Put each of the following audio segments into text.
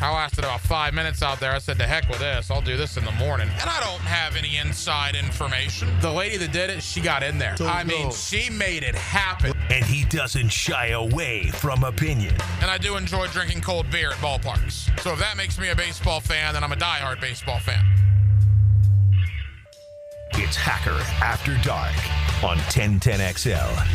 I lasted about 5 minutes out there. I said, to heck with this. I'll do this in the morning. And I don't have any inside information. The lady that did it, she got in there. She made it happen. And he doesn't shy away from opinion. And I do enjoy drinking cold beer at ballparks. So if that makes me a baseball fan, then I'm a diehard baseball fan. It's Hacker After Dark on 1010XL.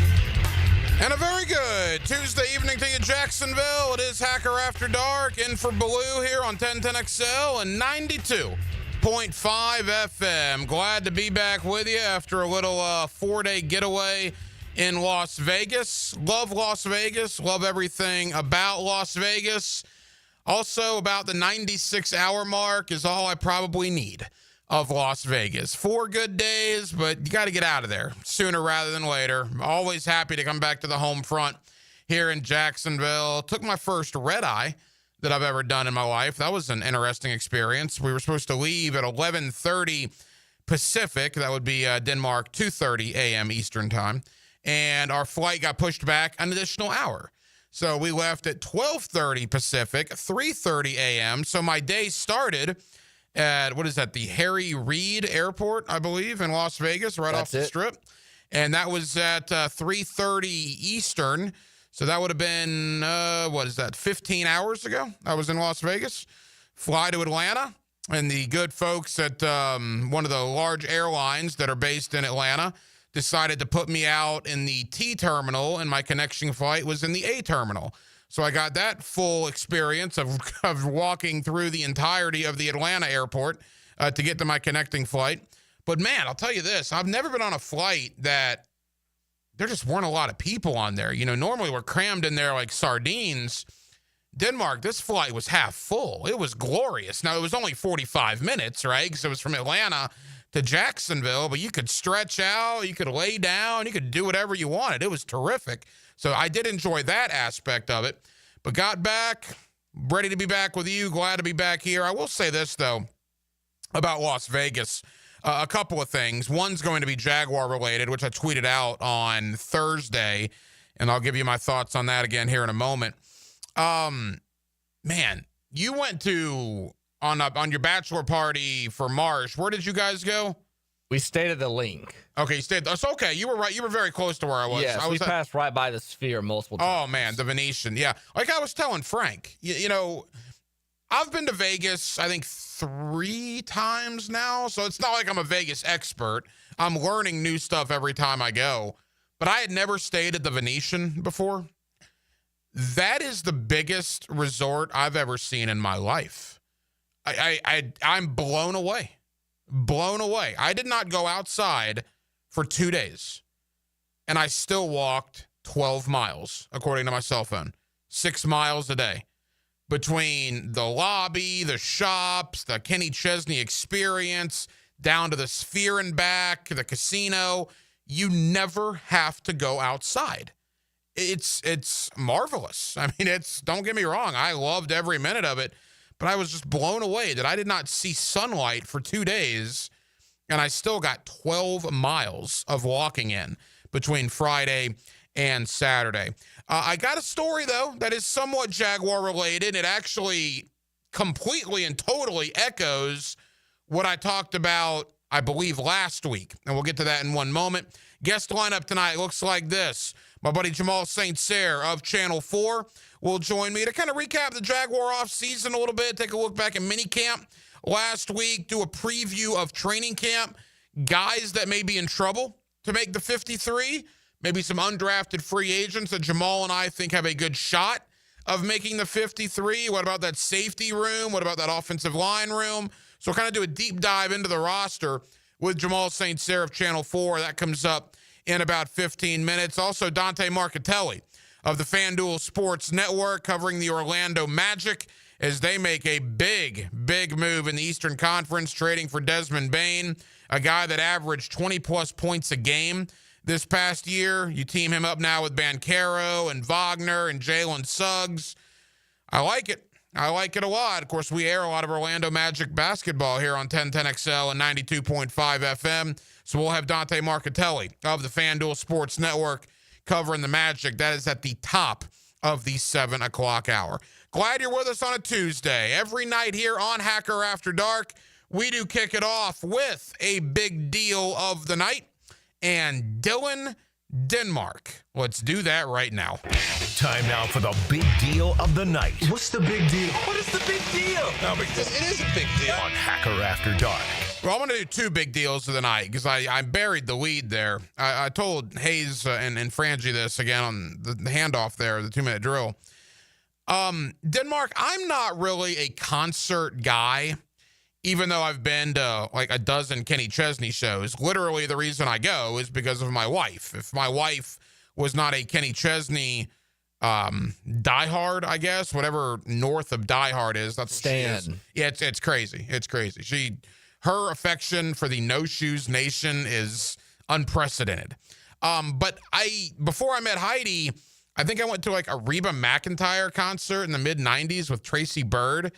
And a very good Tuesday evening to you, Jacksonville. It is Hacker After Dark, in for Blue here on 1010XL and 92.5 FM. Glad to be back with you after a little 4-day getaway in Las Vegas. Love Las Vegas. Love everything about Las Vegas. Also, about the 96-hour mark is all I probably need of Las Vegas. 4 good days, but you got to get out of there sooner rather than later. Always happy to come back to the home front here in Jacksonville. Took my first red eye that I've ever done in my life. That was an interesting experience. We were supposed to leave at 11:30 Pacific. That would be Denmark, 2:30 a.m. Eastern time. And our flight got pushed back an additional hour. So we left at 12:30 Pacific, 3:30 a.m. So my day started at, what is that, the Harry Reid Airport, I believe, in Las Vegas, right off the Strip. And that was at 3:30 Eastern. So that would have been, 15 hours ago? I was in Las Vegas. Fly to Atlanta. And the good folks at one of the large airlines that are based in Atlanta decided to put me out in the T terminal, and my connecting flight was in the A terminal. So I got that full experience of walking through the entirety of the Atlanta airport to get to my connecting flight. But, man, I'll tell you this. I've never been on a flight that there just weren't a lot of people on there. You know, normally we're crammed in there like sardines. Denmark, this flight was half full. It was glorious. Now, it was only 45 minutes, right, because it was from Atlanta to Jacksonville, but you could stretch out, you could lay down, you could do whatever you wanted. It was terrific. So I did enjoy that aspect of it, but got back, ready to be back with you, glad to be back here. I will say this, though, about Las Vegas. A couple of things. One's going to be Jaguar-related, which I tweeted out on Thursday, and I'll give you my thoughts on that again here in a moment. Man, you went to, on your bachelor party for Marsh, where did you guys go? We stayed at the Link. Okay, you stayed. That's okay. You were right. You were very close to where I was. Yes, we passed right by the Sphere multiple times. Oh, man, the Venetian. Yeah. Like I was telling Frank, you know, I've been to Vegas, I think, 3 times now. So it's not like I'm a Vegas expert. I'm learning new stuff every time I go. But I had never stayed at the Venetian before. That is the biggest resort I've ever seen in my life. I'm blown away. Blown away. I did not go outside for 2 days, and I still walked 12 miles, according to my cell phone. 6 miles a day. Between the lobby, the shops, the Kenny Chesney experience, down to the Sphere and back, the casino, you never have to go outside. It's marvelous. I mean, don't get me wrong, I loved every minute of it. But I was just blown away that I did not see sunlight for 2 days, and I still got 12 miles of walking in between Friday and Saturday. I got a story, though, that is somewhat Jaguar-related. It actually completely and totally echoes what I talked about, I believe, last week. And we'll get to that in one moment. Guest lineup tonight looks like this. My buddy Jamal St. Cyr of Channel 4 will join me to kind of recap the Jaguar offseason a little bit, take a look back at minicamp last week, do a preview of training camp, guys that may be in trouble to make the 53, maybe some undrafted free agents that Jamal and I think have a good shot of making the 53. What about that safety room? What about that offensive line room? So we'll kind of do a deep dive into the roster with Jamal St. Cyr of Channel 4. That comes up in about 15 minutes. Also, Dante Marchitelli of the FanDuel Sports Network covering the Orlando Magic as they make a big, big move in the Eastern Conference, trading for Desmond Bane, a guy that averaged 20-plus points a game this past year. You team him up now with Banchero and Wagner and Jalen Suggs. I like it. I like it a lot. Of course, we air a lot of Orlando Magic basketball here on 1010XL and 92.5 FM. So we'll have Dante Marchitelli of the FanDuel Sports Network covering the Magic. That is at the top of the 7 o'clock hour. Glad you're with us on a Tuesday. Every night here on Hacker After Dark, we do kick it off with a big deal of the night and Dylan Denmark. Let's do that right now. Time now for the big deal of the night. What's the big deal? What is the big deal? No, because it is a big deal. On Hacker After Dark. Well, I'm going to do two big deals of the night because I buried the lead there. I told Hayes and Frangie this again on the handoff there, the 2-minute drill. Denmark, I'm not really a concert guy, even though I've been to like a dozen Kenny Chesney shows. Literally, the reason I go is because of my wife. If my wife was not a Kenny Chesney diehard, I guess, whatever north of diehard is, that's what she is. Yeah, it's crazy. It's crazy. Her affection for the No Shoes Nation is unprecedented. But before I met Heidi, I think I went to like a Reba McEntire concert in the mid 90s with Tracy Byrd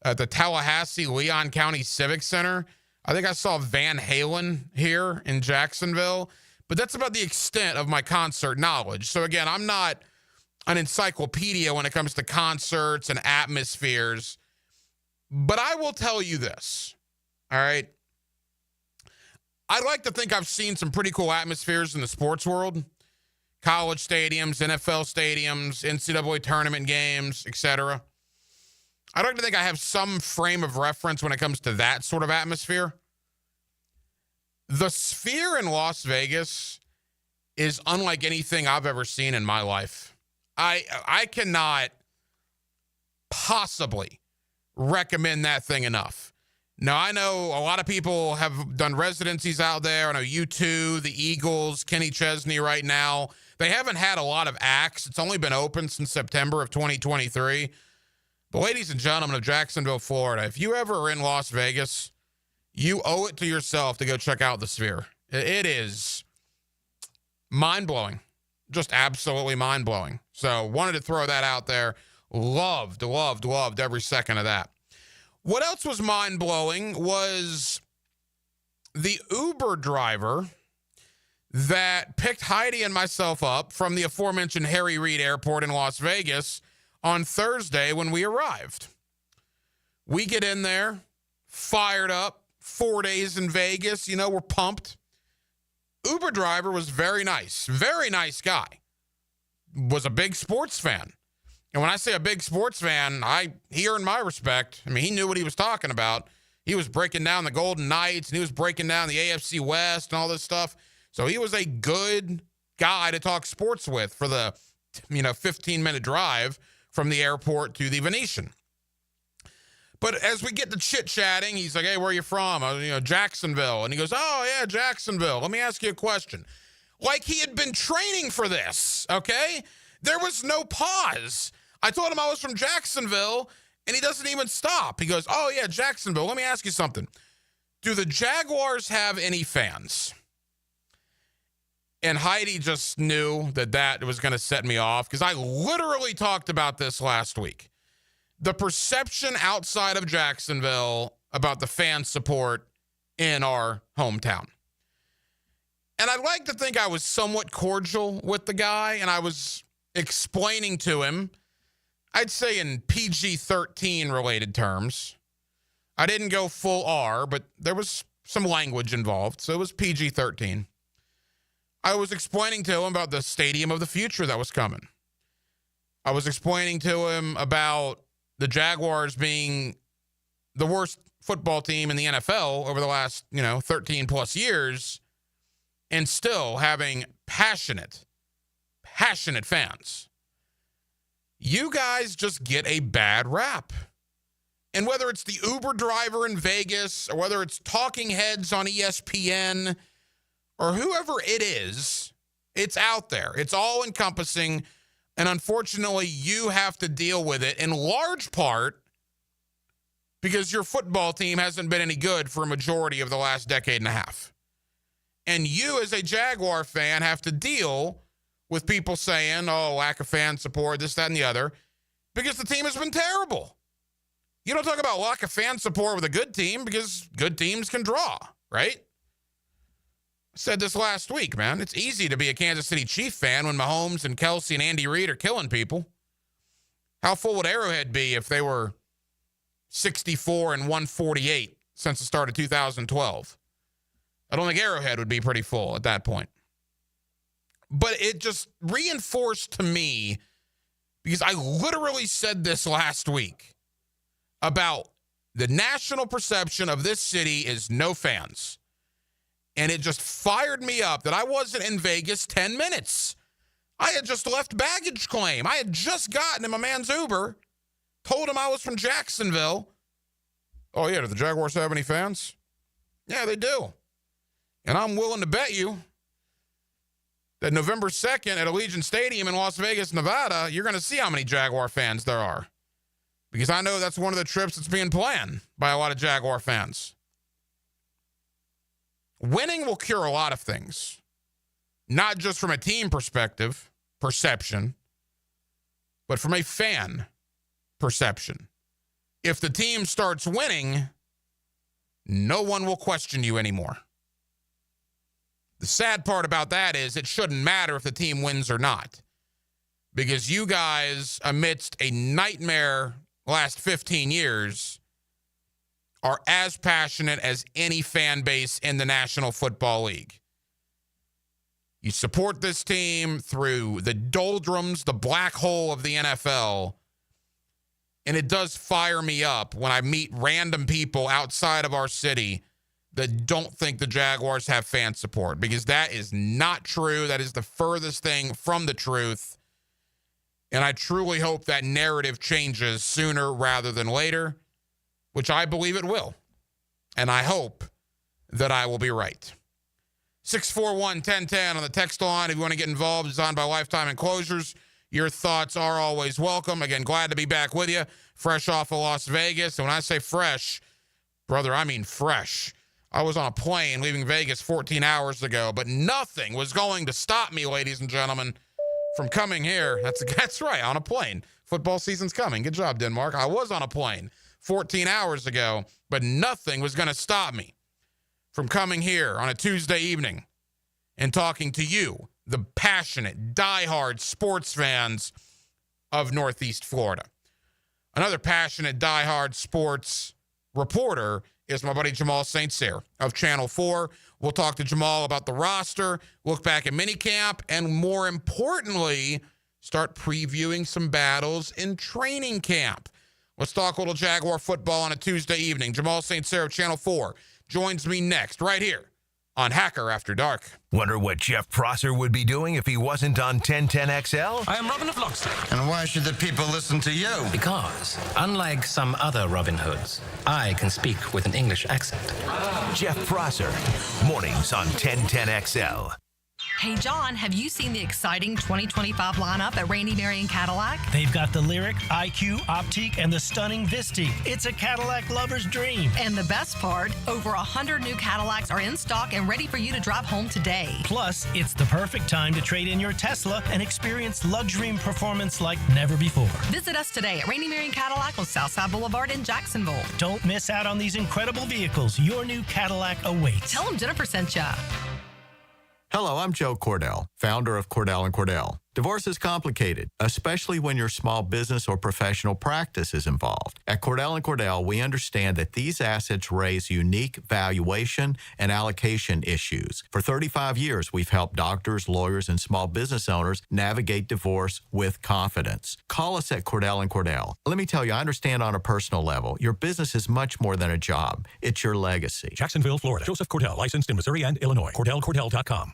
at the Tallahassee Leon County Civic Center. I think I saw Van Halen here in Jacksonville, but that's about the extent of my concert knowledge. So again, I'm not an encyclopedia when it comes to concerts and atmospheres, but I will tell you this. All right. I'd like to think I've seen some pretty cool atmospheres in the sports world. College stadiums, NFL stadiums, NCAA tournament games, etc. I'd like to think I have some frame of reference when it comes to that sort of atmosphere. The Sphere in Las Vegas is unlike anything I've ever seen in my life. I cannot possibly recommend that thing enough. Now, I know a lot of people have done residencies out there. I know U2, the Eagles, Kenny Chesney right now. They haven't had a lot of acts. It's only been open since September of 2023. But ladies and gentlemen of Jacksonville, Florida, if you ever are in Las Vegas, you owe it to yourself to go check out the Sphere. It is mind-blowing. Just absolutely mind-blowing. So wanted to throw that out there. Loved every second of that. What else was mind-blowing was the Uber driver that picked Heidi and myself up from the aforementioned Harry Reid Airport in Las Vegas on Thursday when we arrived. We get in there, fired up, 4 days in Vegas, we're pumped. Uber driver was very nice guy. Was a big sports fan. And when I say a big sports fan, he earned my respect. I mean, he knew what he was talking about. He was breaking down the Golden Knights, and he was breaking down the AFC West and all this stuff. So he was a good guy to talk sports with for the 15-minute drive from the airport to the Venetian. But as we get to chit-chatting, he's like, hey, where are you from? Jacksonville. And he goes, oh, yeah, Jacksonville. Let me ask you a question. Like he had been training for this, okay? There was no pause. I told him I was from Jacksonville, and he doesn't even stop. He goes, oh, yeah, Jacksonville. Let me ask you something. Do the Jaguars have any fans? And Heidi just knew that was going to set me off because I literally talked about this last week. The perception outside of Jacksonville about the fan support in our hometown. And I'd like to think I was somewhat cordial with the guy, and I was explaining to him, I'd say in PG-13 related terms. I didn't go full R, but there was some language involved, so it was PG-13. I was explaining to him about the stadium of the future that was coming. I was explaining to him about the Jaguars being the worst football team in the NFL over the last, 13 plus years, and still having passionate fans. You guys just get a bad rap. And whether it's the Uber driver in Vegas or whether it's talking heads on ESPN or whoever it is, it's out there. It's all encompassing. And unfortunately, you have to deal with it in large part because your football team hasn't been any good for a majority of the last decade and a half. And you as a Jaguar fan have to deal with people saying, oh, lack of fan support, this, that, and the other, because the team has been terrible. You don't talk about lack of fan support with a good team because good teams can draw, right? I said this last week, man. It's easy to be a Kansas City Chief fan when Mahomes and Kelsey and Andy Reid are killing people. How full would Arrowhead be if they were 64 and 148 since the start of 2012? I don't think Arrowhead would be pretty full at that point. But it just reinforced to me, because I literally said this last week, about the national perception of this city is no fans. And it just fired me up that I wasn't in Vegas 10 minutes. I had just left baggage claim. I had just gotten in my man's Uber, told him I was from Jacksonville. Oh, yeah, do the Jaguars have any fans? Yeah, they do. And I'm willing to bet you that November 2nd at Allegiant Stadium in Las Vegas, Nevada, you're going to see how many Jaguar fans there are. Because I know that's one of the trips that's being planned by a lot of Jaguar fans. Winning will cure a lot of things. Not just from a team perspective, perception, but from a fan perception. If the team starts winning, no one will question you anymore. The sad part about that is it shouldn't matter if the team wins or not, because you guys, amidst a nightmare last 15 years, are as passionate as any fan base in the National Football League. You support this team through the doldrums, the black hole of the NFL, and it does fire me up when I meet random people outside of our city that don't think the Jaguars have fan support, because that is not true. That is the furthest thing from the truth. And I truly hope that narrative changes sooner rather than later, which I believe it will. And I hope that I will be right. 641-1010 on the text line. If you want to get involved, designed by Lifetime Enclosures. Your thoughts are always welcome. Again, glad to be back with you, fresh off of Las Vegas. And when I say fresh, brother, I mean fresh. I was on a plane leaving Vegas 14 hours ago, but nothing was going to stop me, ladies and gentlemen, from coming here. That's right, on a plane. Football season's coming. Good job, Denmark. I was on a plane 14 hours ago, but nothing was going to stop me from coming here on a Tuesday evening and talking to you, the passionate, diehard sports fans of Northeast Florida. Another passionate, diehard sports reporter is my buddy Jamal St. Cyr of Channel 4. We'll talk to Jamal about the roster, look back at minicamp, and more importantly, start previewing some battles in training camp. Let's talk a little Jaguar football on a Tuesday evening. Jamal St. Cyr of Channel 4 joins me next, right here on Hacker After Dark. Wonder what Jeff Prosser would be doing if he wasn't on 1010XL? I am Robin of Lockstock. And why should the people listen to you? Because, unlike some other Robin Hoods, I can speak with an English accent. Jeff Prosser, mornings on 1010XL. Hey, John, have you seen the exciting 2025 lineup at Randy Marion Cadillac? They've got the Lyric, IQ, Optique, and the stunning Vistique. It's a Cadillac lover's dream. And the best part, over 100 new Cadillacs are in stock and ready for you to drive home today. Plus, it's the perfect time to trade in your Tesla and experience luxury and performance like never before. Visit us today at Randy Marion Cadillac on Southside Boulevard in Jacksonville. Don't miss out on these incredible vehicles. Your new Cadillac awaits. Tell them Jennifer sent ya. Hello, I'm Joe Cordell, founder of Cordell & Cordell. Divorce is complicated, especially when your small business or professional practice is involved. At Cordell & Cordell, we understand that these assets raise unique valuation and allocation issues. For 35 years, we've helped doctors, lawyers, and small business owners navigate divorce with confidence. Call us at Cordell & Cordell. Let me tell you, I understand on a personal level, your business is much more than a job. It's your legacy. Jacksonville, Florida. Joseph Cordell, licensed in Missouri and Illinois. CordellCordell.com.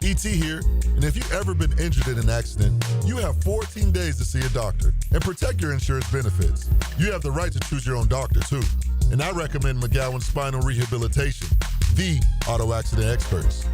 E.T. here, and if you've ever been injured in an accident, you have 14 days to see a doctor and protect your insurance benefits. You have the right to choose your own doctor, too. And I recommend McGowan Spinal Rehabilitation, the auto accident experts.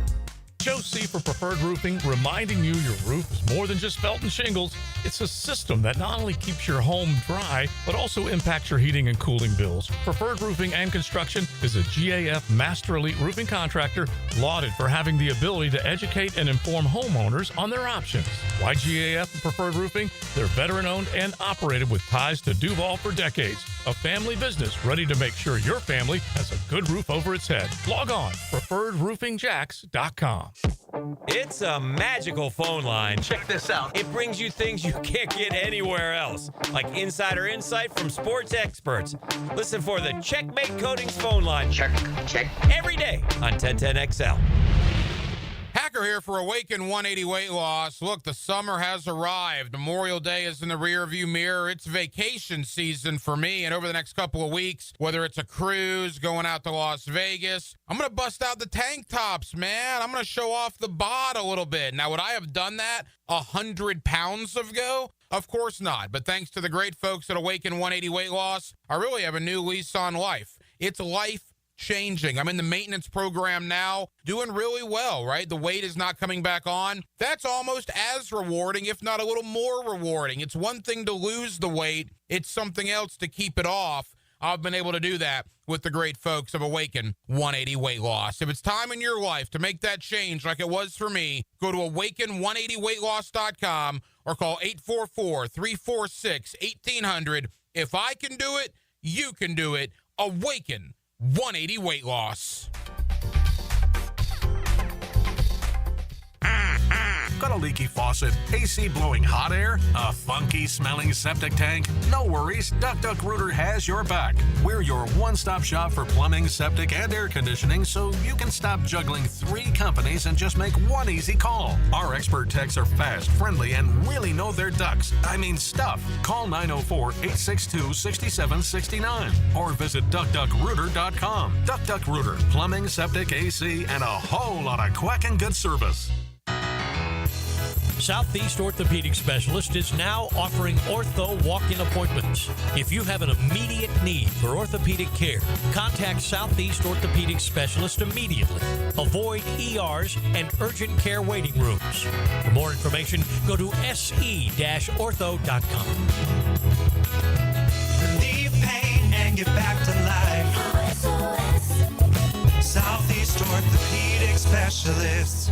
Joe C. for Preferred Roofing, reminding you your roof is more than just felt and shingles. It's a system that not only keeps your home dry, but also impacts your heating and cooling bills. Preferred Roofing and Construction is a GAF Master Elite Roofing Contractor, lauded for having the ability to educate and inform homeowners on their options. Why GAF and Preferred Roofing? They're veteran-owned and operated with ties to Duval for decades. A family business ready to make sure your family has a good roof over its head. Log on, preferredroofingjacks.com. It's a magical phone line. Check this out. It brings you things you can't get anywhere else, like insider insight from sports experts. Listen for the Checkmate Coatings phone line. Check. Every day on 1010XL. Hacker here for Awaken 180 Weight Loss. Look, the summer has arrived. Memorial Day is in the rearview mirror. It's vacation season for me. And over the next couple of weeks, whether it's a cruise, going out to Las Vegas, I'm going to bust out the tank tops, man. I'm going to show off the bod a little bit. Now, would I have done that 100 pounds ago? Of course not. But thanks to the great folks at Awaken 180 Weight Loss, I really have a new lease on life. It's life changing. I'm in the maintenance program now, doing really well, right? The weight is not coming back on. That's almost as rewarding, if not a little more rewarding. It's one thing to lose the weight. It's something else to keep it off. I've been able to do that with the great folks of Awaken 180 Weight Loss. If it's time in your life to make that change like it was for me, go to awaken180weightloss.com or call 844-346-1800. If I can do it, you can do it. Awaken 180 Weight Loss. Got a leaky faucet, AC blowing hot air, a funky smelling septic tank? No worries, Duck has your back. We're your one-stop shop for plumbing, septic, and air conditioning, so you can stop juggling 3 companies and just make one easy call. Our expert techs are fast, friendly, and really know their ducks. I mean stuff. Call 904-862-6769 or visit DuckDuckRooter.com. Duck Rooter, plumbing, septic, AC, and a whole lot of quacking good service. Southeast Orthopedic Specialist is now offering ortho walk-in appointments. If you have an immediate need for orthopedic care, contact Southeast Orthopedic Specialist immediately. Avoid ERs and urgent care waiting rooms. For more information, go to se-ortho.com. Relieve pain and get back to life. Southeast Orthopedic Specialist.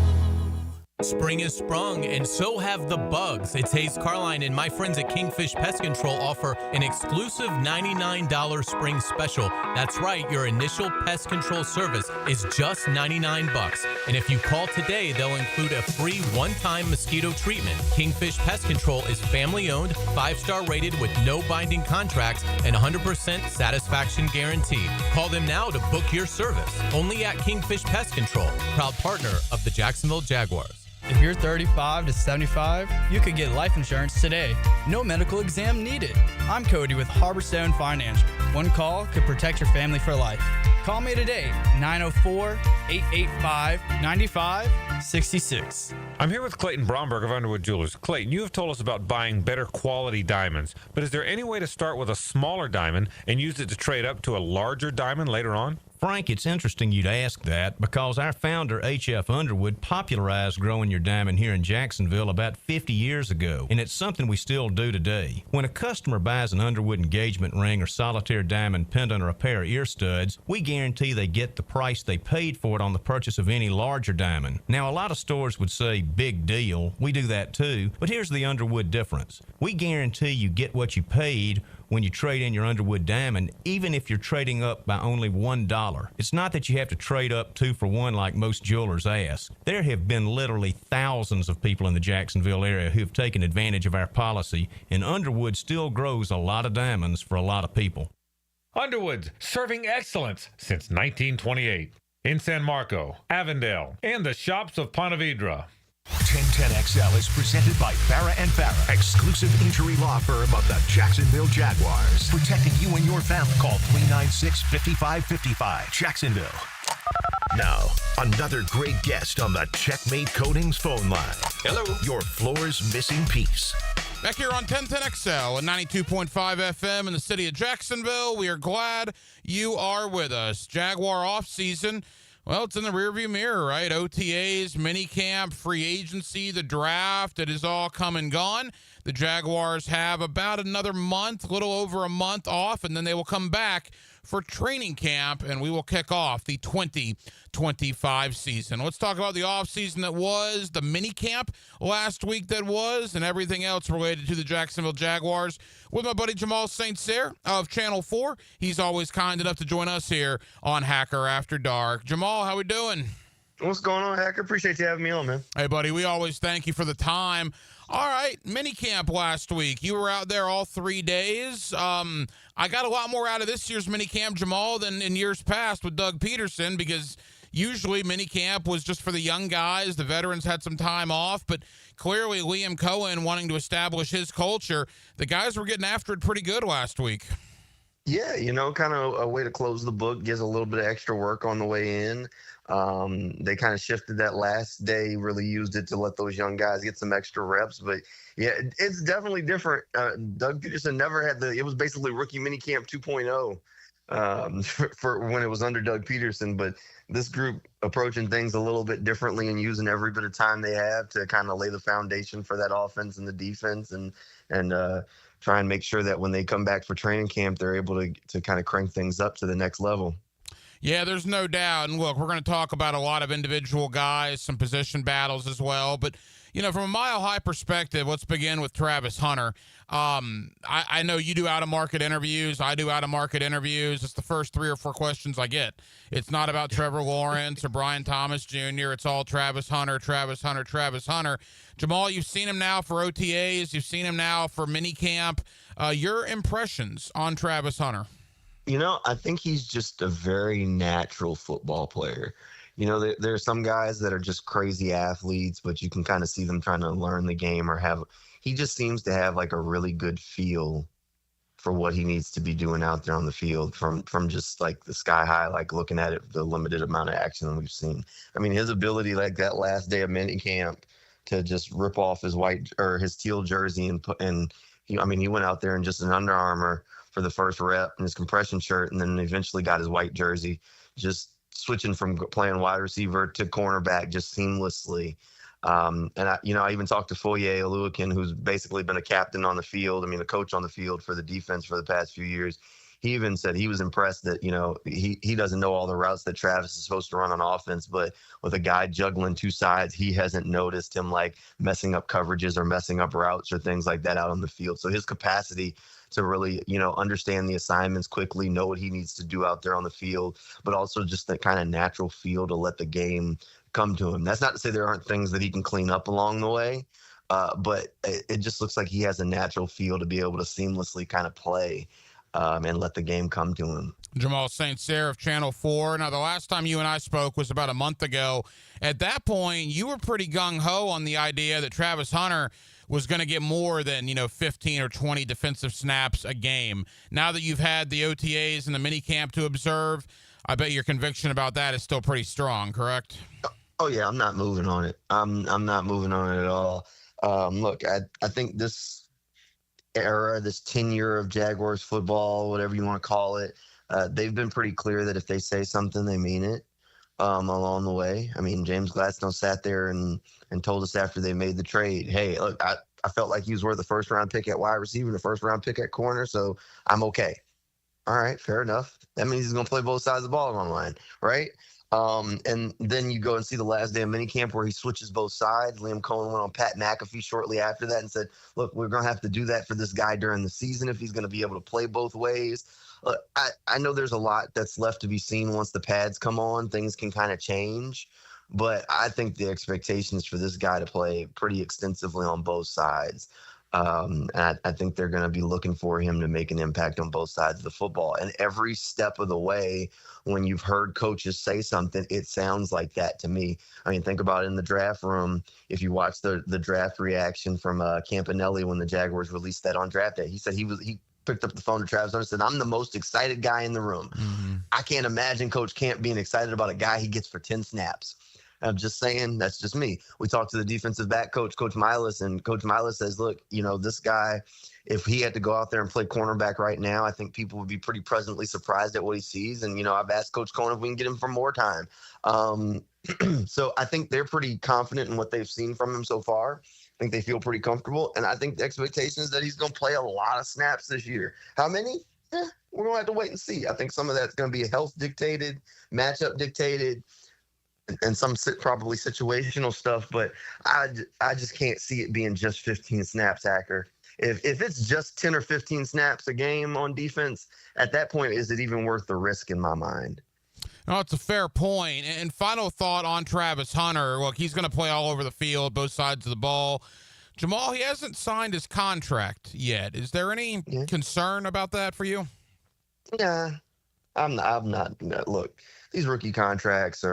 Spring has sprung, and so have the bugs. It's Hayes Carline and my friends at Kingfish Pest Control offer an exclusive $99 spring special. That's right, your initial pest control service is just $99. And if you call today, they'll include a free one-time mosquito treatment. Kingfish Pest Control is family-owned, 5-star rated with no binding contracts and 100% satisfaction guarantee. Call them now to book your service. Only at Kingfish Pest Control, proud partner of the Jacksonville Jaguars. If you're 35 to 75, you could get life insurance today. No medical exam needed. I'm Cody with Harborstone Financial. One call could protect your family for life. Call me today, 904-885-9566. I'm here with Clayton Bromberg of Underwood Jewelers. Clayton, you have told us about buying better quality diamonds, but is there any way to start with a smaller diamond and use it to trade up to a larger diamond later on? Frank, it's interesting you'd ask that because our founder, H.F. Underwood, popularized growing your diamond here in Jacksonville about 50 years ago, and it's something we still do today. When a customer buys an Underwood engagement ring or solitaire diamond pendant or a pair of ear studs, we guarantee they get the price they paid for it on the purchase of any larger diamond. Now, a lot of stores would say, big deal. We do that too, but here's the Underwood difference. We guarantee you get what you paid when you trade in your Underwood diamond, even if you're trading up by only $1. It's not that you have to trade up 2 for 1 like most jewelers ask. There have been literally thousands of people in the Jacksonville area who have taken advantage of our policy, and Underwood still grows a lot of diamonds for a lot of people. Underwood's, serving excellence since 1928. In San Marco, Avondale, and the shops of Ponte Vedra. 1010XL is presented by Farah & Farah, exclusive injury law firm of the Jacksonville Jaguars. Protecting you and your family. Call 396-5555. Jacksonville. Now, another great guest on the Checkmate Coatings phone line. Hello. Your floor's missing piece. Back here on 1010XL and 92.5 FM in the city of Jacksonville. We are glad you are with us. Jaguar offseason. Well, it's in the rearview mirror, right? OTAs, minicamp, free agency, the draft, it is all come and gone. The Jaguars have about another month, a little over a month off, and then they will come back for training camp, and we will kick off the 2025 season. Let's talk about the offseason that was, the mini camp last week that was, and everything else related to the Jacksonville Jaguars with my buddy Jamal St. Cyr of Channel 4. He's always kind enough to join us here on Hacker After Dark. Jamal, how we doing? What's going on, Hacker? Appreciate you having me on, man. Hey, buddy, we always thank you for the time. All right, minicamp last week. You were out there all 3 days. I got a lot more out of this year's minicamp, Jamal, than in years past with Doug Peterson, because usually minicamp was just for the young guys. The veterans had some time off, but clearly Liam Cohen wanting to establish his culture. The guys were getting after it pretty good last week. Yeah, kind of a way to close the book, gives a little bit of extra work on the way in. They kind of shifted that last day, really used it to let those young guys get some extra reps. But yeah, it's definitely different. Doug Peterson never had it was basically rookie minicamp 2.0 for when it was under Doug Peterson. But this group approaching things a little bit differently and using every bit of time they have to kind of lay the foundation for that offense and the defense and try and make sure that when they come back for training camp, they're able to kind of crank things up to the next level. Yeah, there's no doubt. And look, we're going to talk about a lot of individual guys, some position battles as well. But, from a Mile High perspective, let's begin with Travis Hunter. I know you do out-of-market interviews. I do out-of-market interviews. It's the first 3 or 4 questions I get. It's not about Trevor Lawrence or Brian Thomas Jr. It's all Travis Hunter, Travis Hunter, Travis Hunter. Jamal, you've seen him now for OTAs. You've seen him now for minicamp. Your impressions on Travis Hunter? I think he's just a very natural football player. There are some guys that are just crazy athletes, but you can kind of see them trying to learn the game he just seems to have like a really good feel for what he needs to be doing out there on the field from just like the sky high, like looking at it, the limited amount of action that we've seen. I mean, his ability like that last day of minicamp to just rip off his white or his teal jersey he went out there in just an Under Armour for the first rep in his compression shirt, and then eventually got his white jersey, just switching from playing wide receiver to cornerback just seamlessly. And I even talked to Foye Oluokun, who's basically been a captain on the field. A coach on the field for the defense for the past few years. He even said he was impressed that, he doesn't know all the routes that Travis is supposed to run on offense, but with a guy juggling 2 sides, he hasn't noticed him like messing up coverages or messing up routes or things like that out on the field. So his capacity to really, understand the assignments quickly, know what he needs to do out there on the field, but also just that kind of natural feel to let the game come to him. That's not to say there aren't things that he can clean up along the way, but it just looks like he has a natural feel to be able to seamlessly kind of play and let the game come to him. Jamal St. Cyr of Channel 4. Now, the last time you and I spoke was about a month ago. At that point, you were pretty gung-ho on the idea that Travis Hunter was going to get more than, 15 or 20 defensive snaps a game. Now that you've had the OTAs and the minicamp to observe, I bet your conviction about that is still pretty strong, correct? Oh, yeah, I'm not moving on it. I'm not moving on it at all. Look, I think this era, this tenure of Jaguars football, whatever you want to call it, they've been pretty clear that if they say something, they mean it along the way. James Gladstone sat there and told us after they made the trade, hey, look, I felt like he was worth the first-round pick at wide receiver and the first-round pick at corner, so I'm okay. All right, fair enough. That means he's going to play both sides of the ball online, right? And then you go and see the last day of minicamp where he switches both sides. Liam Cohen went on Pat McAfee shortly after that and said, look, we're going to have to do that for this guy during the season if he's going to be able to play both ways. Look, I know there's a lot that's left to be seen once the pads come on. Things can kind of change. But I think the expectation is for this guy to play pretty extensively on both sides. And I think they're going to be looking for him to make an impact on both sides of the football. And every step of the way, when you've heard coaches say something, it sounds like that to me. Think about it in the draft room. If you watch the draft reaction from Campanelli when the Jaguars released that on draft day, he said he picked up the phone to Travis Hunter and said, I'm the most excited guy in the room. Mm-hmm. I can't imagine Coach Camp being excited about a guy he gets for 10 snaps. I'm just saying, that's just me. We talked to the defensive back coach, Coach Milas, and Coach Milas says, look, this guy, if he had to go out there and play cornerback right now, I think people would be pretty pleasantly surprised at what he sees. And, I've asked Coach Cohen if we can get him for more time. So I think they're pretty confident in what they've seen from him so far. I think they feel pretty comfortable. And I think the expectation is that he's going to play a lot of snaps this year. How many? We're going to have to wait and see. I think some of that's going to be health dictated, matchup dictated, and some probably situational stuff, but I just can't see it being just 15 snaps, Hacker. If it's just 10 or 15 snaps a game on defense, at that point, is it even worth the risk in my mind? No, it's a fair point. And final thought on Travis Hunter. Look, he's going to play all over the field, both sides of the ball. Jamal, he hasn't signed his contract yet. Is there any concern about that for you? Yeah, I'm not. Look, these rookie contracts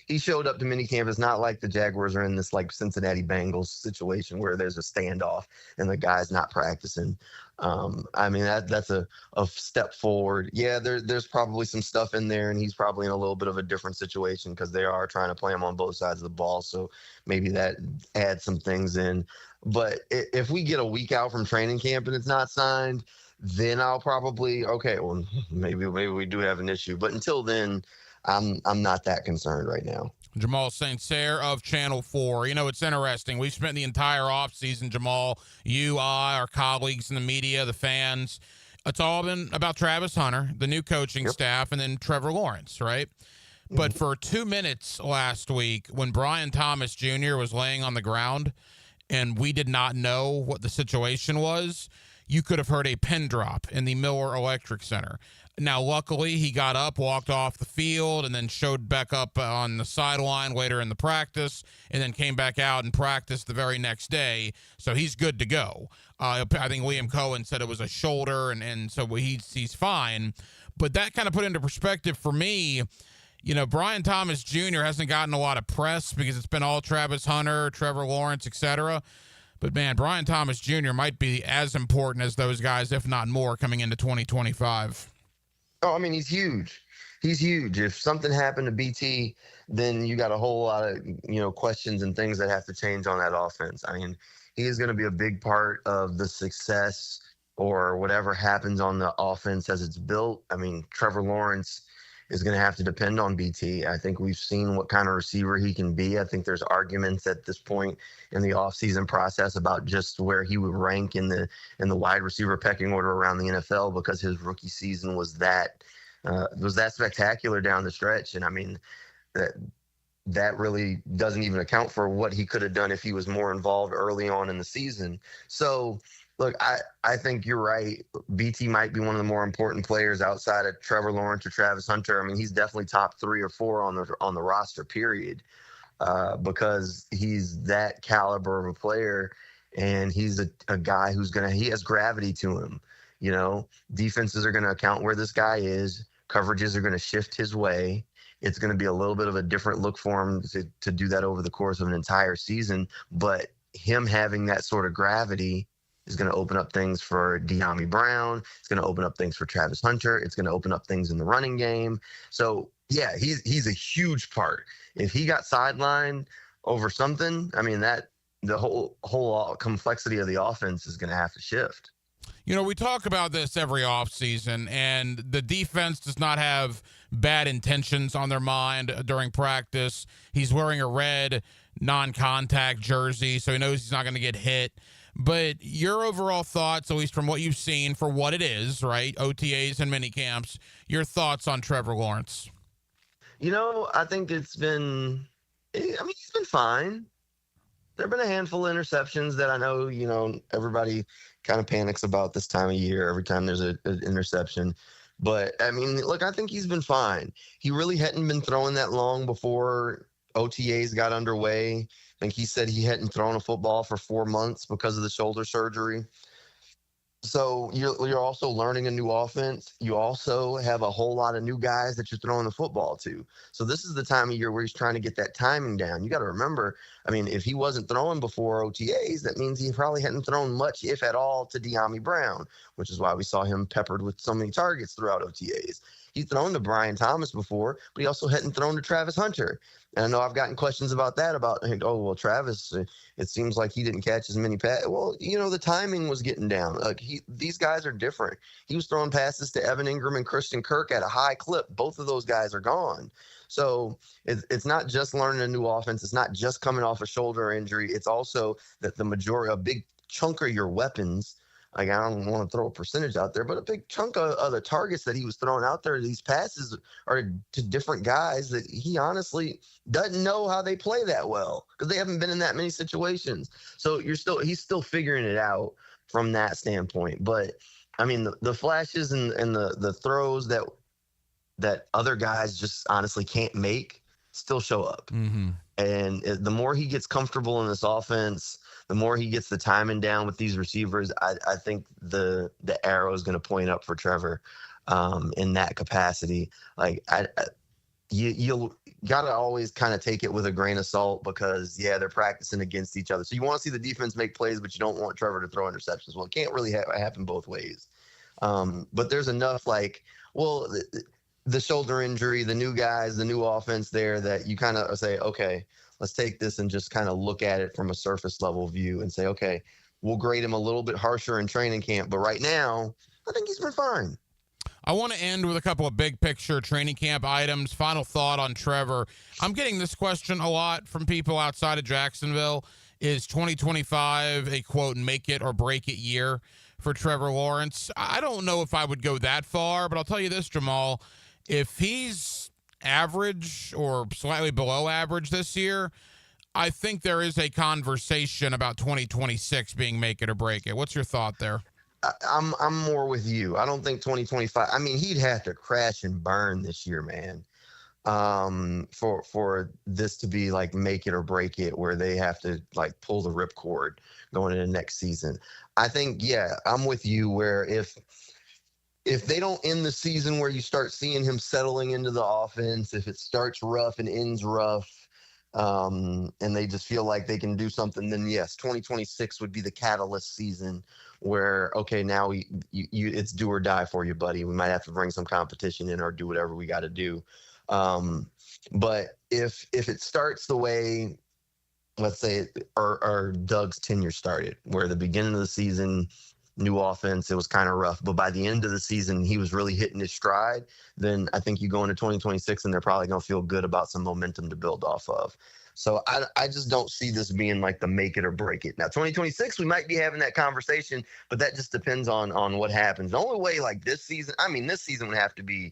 he showed up to minicamp. It's not like the Jaguars are in this like Cincinnati Bengals situation where there's a standoff and the guy's not practicing. I mean, that's a step forward. Yeah, there's probably some stuff in there, and he's probably in a little bit of a different situation because they are trying to play him on both sides of the ball. So maybe that adds some things in. But if we get a week out from training camp and it's not signed, then I'll probably, well, maybe we do have an issue. But until then, I'm not that concerned right now. Jamal St. Cyr of Channel 4. You know, it's interesting. We've spent the entire offseason, Jamal, you, our colleagues in the media, the fans. It's all been about Travis Hunter, the new coaching staff, and then Trevor Lawrence, right? But for 2 minutes last week, when Brian Thomas Jr. was laying on the ground and we did not know what the situation was, you could have heard a pin drop in the Miller Electric Center. Now, luckily, he got up, walked off the field, and then showed back up on the sideline later in the practice, and then came back out and practiced the very next day. So he's good to go. I think Liam Cohen said it was a shoulder, and so he's fine. But that kind of put into perspective for me, you know, Brian Thomas Jr. hasn't gotten a lot of press because it's been all Travis Hunter, Trevor Lawrence, etc. But, man, Brian Thomas Jr. might be as important as those guys, if not more, coming into 2025. Oh, I mean, he's huge. He's huge. If something happened to BT, then you got a whole lot of, questions and things that have to change on that offense. I mean, he is going to be a big part of the success or whatever happens on the offense as it's built. I mean, Trevor Lawrence is going to have to depend on BT. I think we've seen what kind of receiver he can be. I think there's arguments at this point in the offseason process about just where he would rank in the wide receiver pecking order around the NFL because his rookie season was that spectacular down the stretch. And I mean, that really doesn't even account for what he could have done if he was more involved early on in the season. So, look, I think you're right. BT might be one of the more important players outside of Trevor Lawrence or Travis Hunter. I mean, he's definitely top 3 or 4 on the roster, period, because he's that caliber of a player, and he's a guy he has gravity to him. You know, defenses are going to account where this guy is. Coverages are going to shift his way. It's going to be a little bit of a different look for him to do that over the course of an entire season. But him having that sort of gravity is going to open up things for De'Ami Brown. It's going to open up things for Travis Hunter. It's going to open up things in the running game. So, yeah, he's a huge part. If he got sidelined over something, I mean, that the whole complexity of the offense is going to have to shift. You know, we talk about this every offseason, and the defense does not have bad intentions on their mind during practice. He's wearing a red non-contact jersey, so he knows he's not going to get hit. But your overall thoughts, at least from what you've seen for what it is, right, OTAs and minicamps, your thoughts on Trevor Lawrence? You know, I think he's been fine. There have been a handful of interceptions that I know, everybody kind of panics about this time of year every time there's an interception. But, I mean, look, I think he's been fine. He really hadn't been throwing that long before OTAs got underway. I think he said he hadn't thrown a football for 4 months because of the shoulder surgery. So you're also learning a new offense. You also have a whole lot of new guys that you're throwing the football to. So this is the time of year where he's trying to get that timing down. You got to remember, I mean, if he wasn't throwing before OTAs, that means he probably hadn't thrown much, if at all, to De'Ami Brown, which is why we saw him peppered with so many targets throughout OTAs. He's thrown to Brian Thomas before, but he also hadn't thrown to Travis Hunter. And I know I've gotten questions about that, Travis, it seems like he didn't catch as many passes. Well, the timing was getting down. These guys are different. He was throwing passes to Evan Ingram and Christian Kirk at a high clip. Both of those guys are gone. So it's not just learning a new offense. It's not just coming off a shoulder injury. It's also that a big chunk of your weapons, like, I don't want to throw a percentage out there, but a big chunk of the targets that he was throwing out there, these passes are to different guys that he honestly doesn't know how they play that well because they haven't been in that many situations. So he's still figuring it out from that standpoint. But I mean, the flashes and the throws that that other guys just honestly can't make still show up. Mm-hmm. And the more he gets comfortable in this offense, the more he gets the timing down with these receivers, I think the arrow is going to point up for Trevor in that capacity. Like you got to always kind of take it with a grain of salt because, they're practicing against each other. So you want to see the defense make plays, but you don't want Trevor to throw interceptions. Well, it can't really happen both ways. But there's enough the shoulder injury, the new guys, the new offense there that you kind of say, okay, let's take this and just kind of look at it from a surface level view and say, okay, we'll grade him a little bit harsher in training camp. But right now, I think he's been fine. I want to end with a couple of big picture training camp items. Final thought on Trevor. I'm getting this question a lot from people outside of Jacksonville. Is 2025 a, quote, make it or break it year for Trevor Lawrence? I don't know if I would go that far, but I'll tell you this, Jamal. If he's average or slightly below average this year, I think there is a conversation about 2026 being make it or break it. What's your thought there? I'm more with you. I don't think 2025. I mean, he'd have to crash and burn this year, man, for this to be like make it or break it, where they have to like pull the ripcord going into next season. I think, I'm with you. Where if they don't end the season where you start seeing him settling into the offense, if it starts rough and ends rough, and they just feel like they can do something, then yes, 2026 would be the catalyst season where, okay, now it's do or die for you, buddy. We might have to bring some competition in or do whatever we got to do. But if it starts the way, let's say, or Doug's tenure started, where the beginning of the season, new offense, it was kind of rough, but by the end of the season, he was really hitting his stride, then I think you go into 2026 and they're probably going to feel good about some momentum to build off of. So I just don't see this being like the make it or break it. Now, 2026, we might be having that conversation, but that just depends on what happens. The only way like this season would have to be,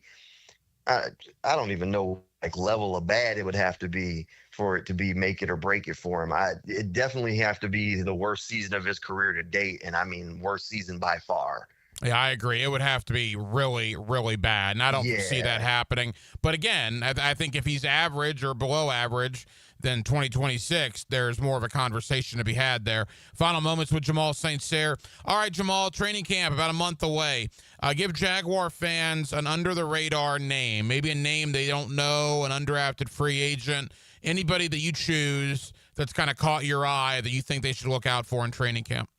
I don't even know like level of bad it would have to be for it to be make it or break it for him. It definitely have to be the worst season of his career to date, and I mean worst season by far. Yeah, I agree. It would have to be really, really bad, and I don't see that happening. But again, I think if he's average or below average, then 2026, there's more of a conversation to be had there. Final moments with Jamal St. Cyr. All right, Jamal, training camp about a month away. Give Jaguar fans an under-the-radar name, maybe a name they don't know, an undrafted free agent, anybody that you choose that's kind of caught your eye that you think they should look out for in training camp.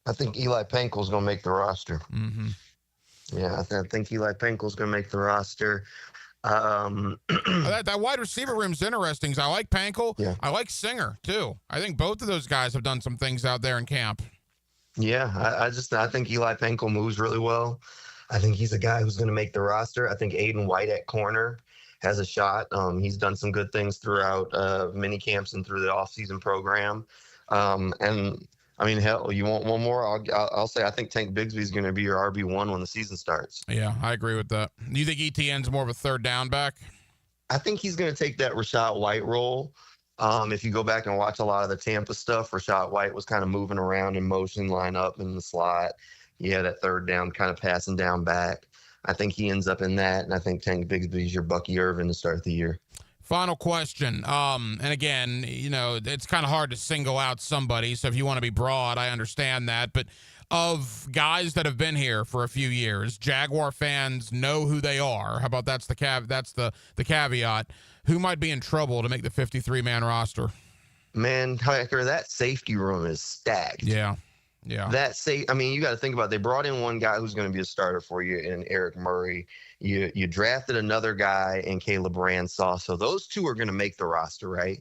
I think Eli Pankel's going to make the roster. Mm-hmm. Yeah, I think Eli Pankel's going to make the roster. That wide receiver room's interesting. I like Pankel. Yeah. I like Singer, too. I think both of those guys have done some things out there in camp. Yeah, I think Eli Pankel moves really well. I think he's a guy who's going to make the roster. I think Aiden White at corner has a shot. He's done some good things throughout mini camps and through the offseason program. And I mean, hell, you want one more? I'll say I think Tank Bigsby is going to be your RB1 when the season starts. Yeah, I agree with that. Do you think ETN's more of a third down back? I think he's going to take that Rachaad White role. If you go back and watch a lot of the Tampa stuff, Rachaad White was kind of moving around in motion, line up in the slot. He had that third down kind of passing down back. I think he ends up in that, and I think Tank Bigsby is your Bucky Irvin to start the year. Final question. And again, it's kind of hard to single out somebody. So if you want to be broad, I understand that. But of guys that have been here for a few years, Jaguar fans know who they are. How about that's the caveat. Who might be in trouble to make the 53-man roster? Man, Tucker, that safety room is stacked. Yeah. You got to think about it. They brought in one guy who's going to be a starter for you in Eric Murray. You drafted another guy in Caleb Ransaw. So those two are going to make the roster, right?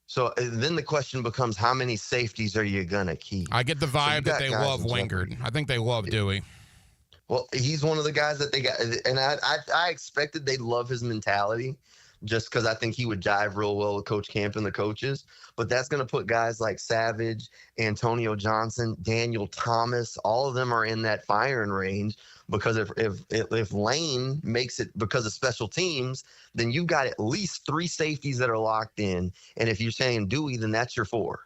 So then the question becomes, how many safeties are you going to keep? I get the vibe that they love Wingard. I think they love Dewey. Well, he's one of the guys that they got. And I expected they'd love his mentality, just because I think he would jive real well with Coach Camp and the coaches. But that's going to put guys like Savage, Antonio Johnson, Daniel Thomas, all of them are in that firing range, because if Lane makes it because of special teams, then you've got at least 3 safeties that are locked in. And if you're saying Dewey, then that's your 4.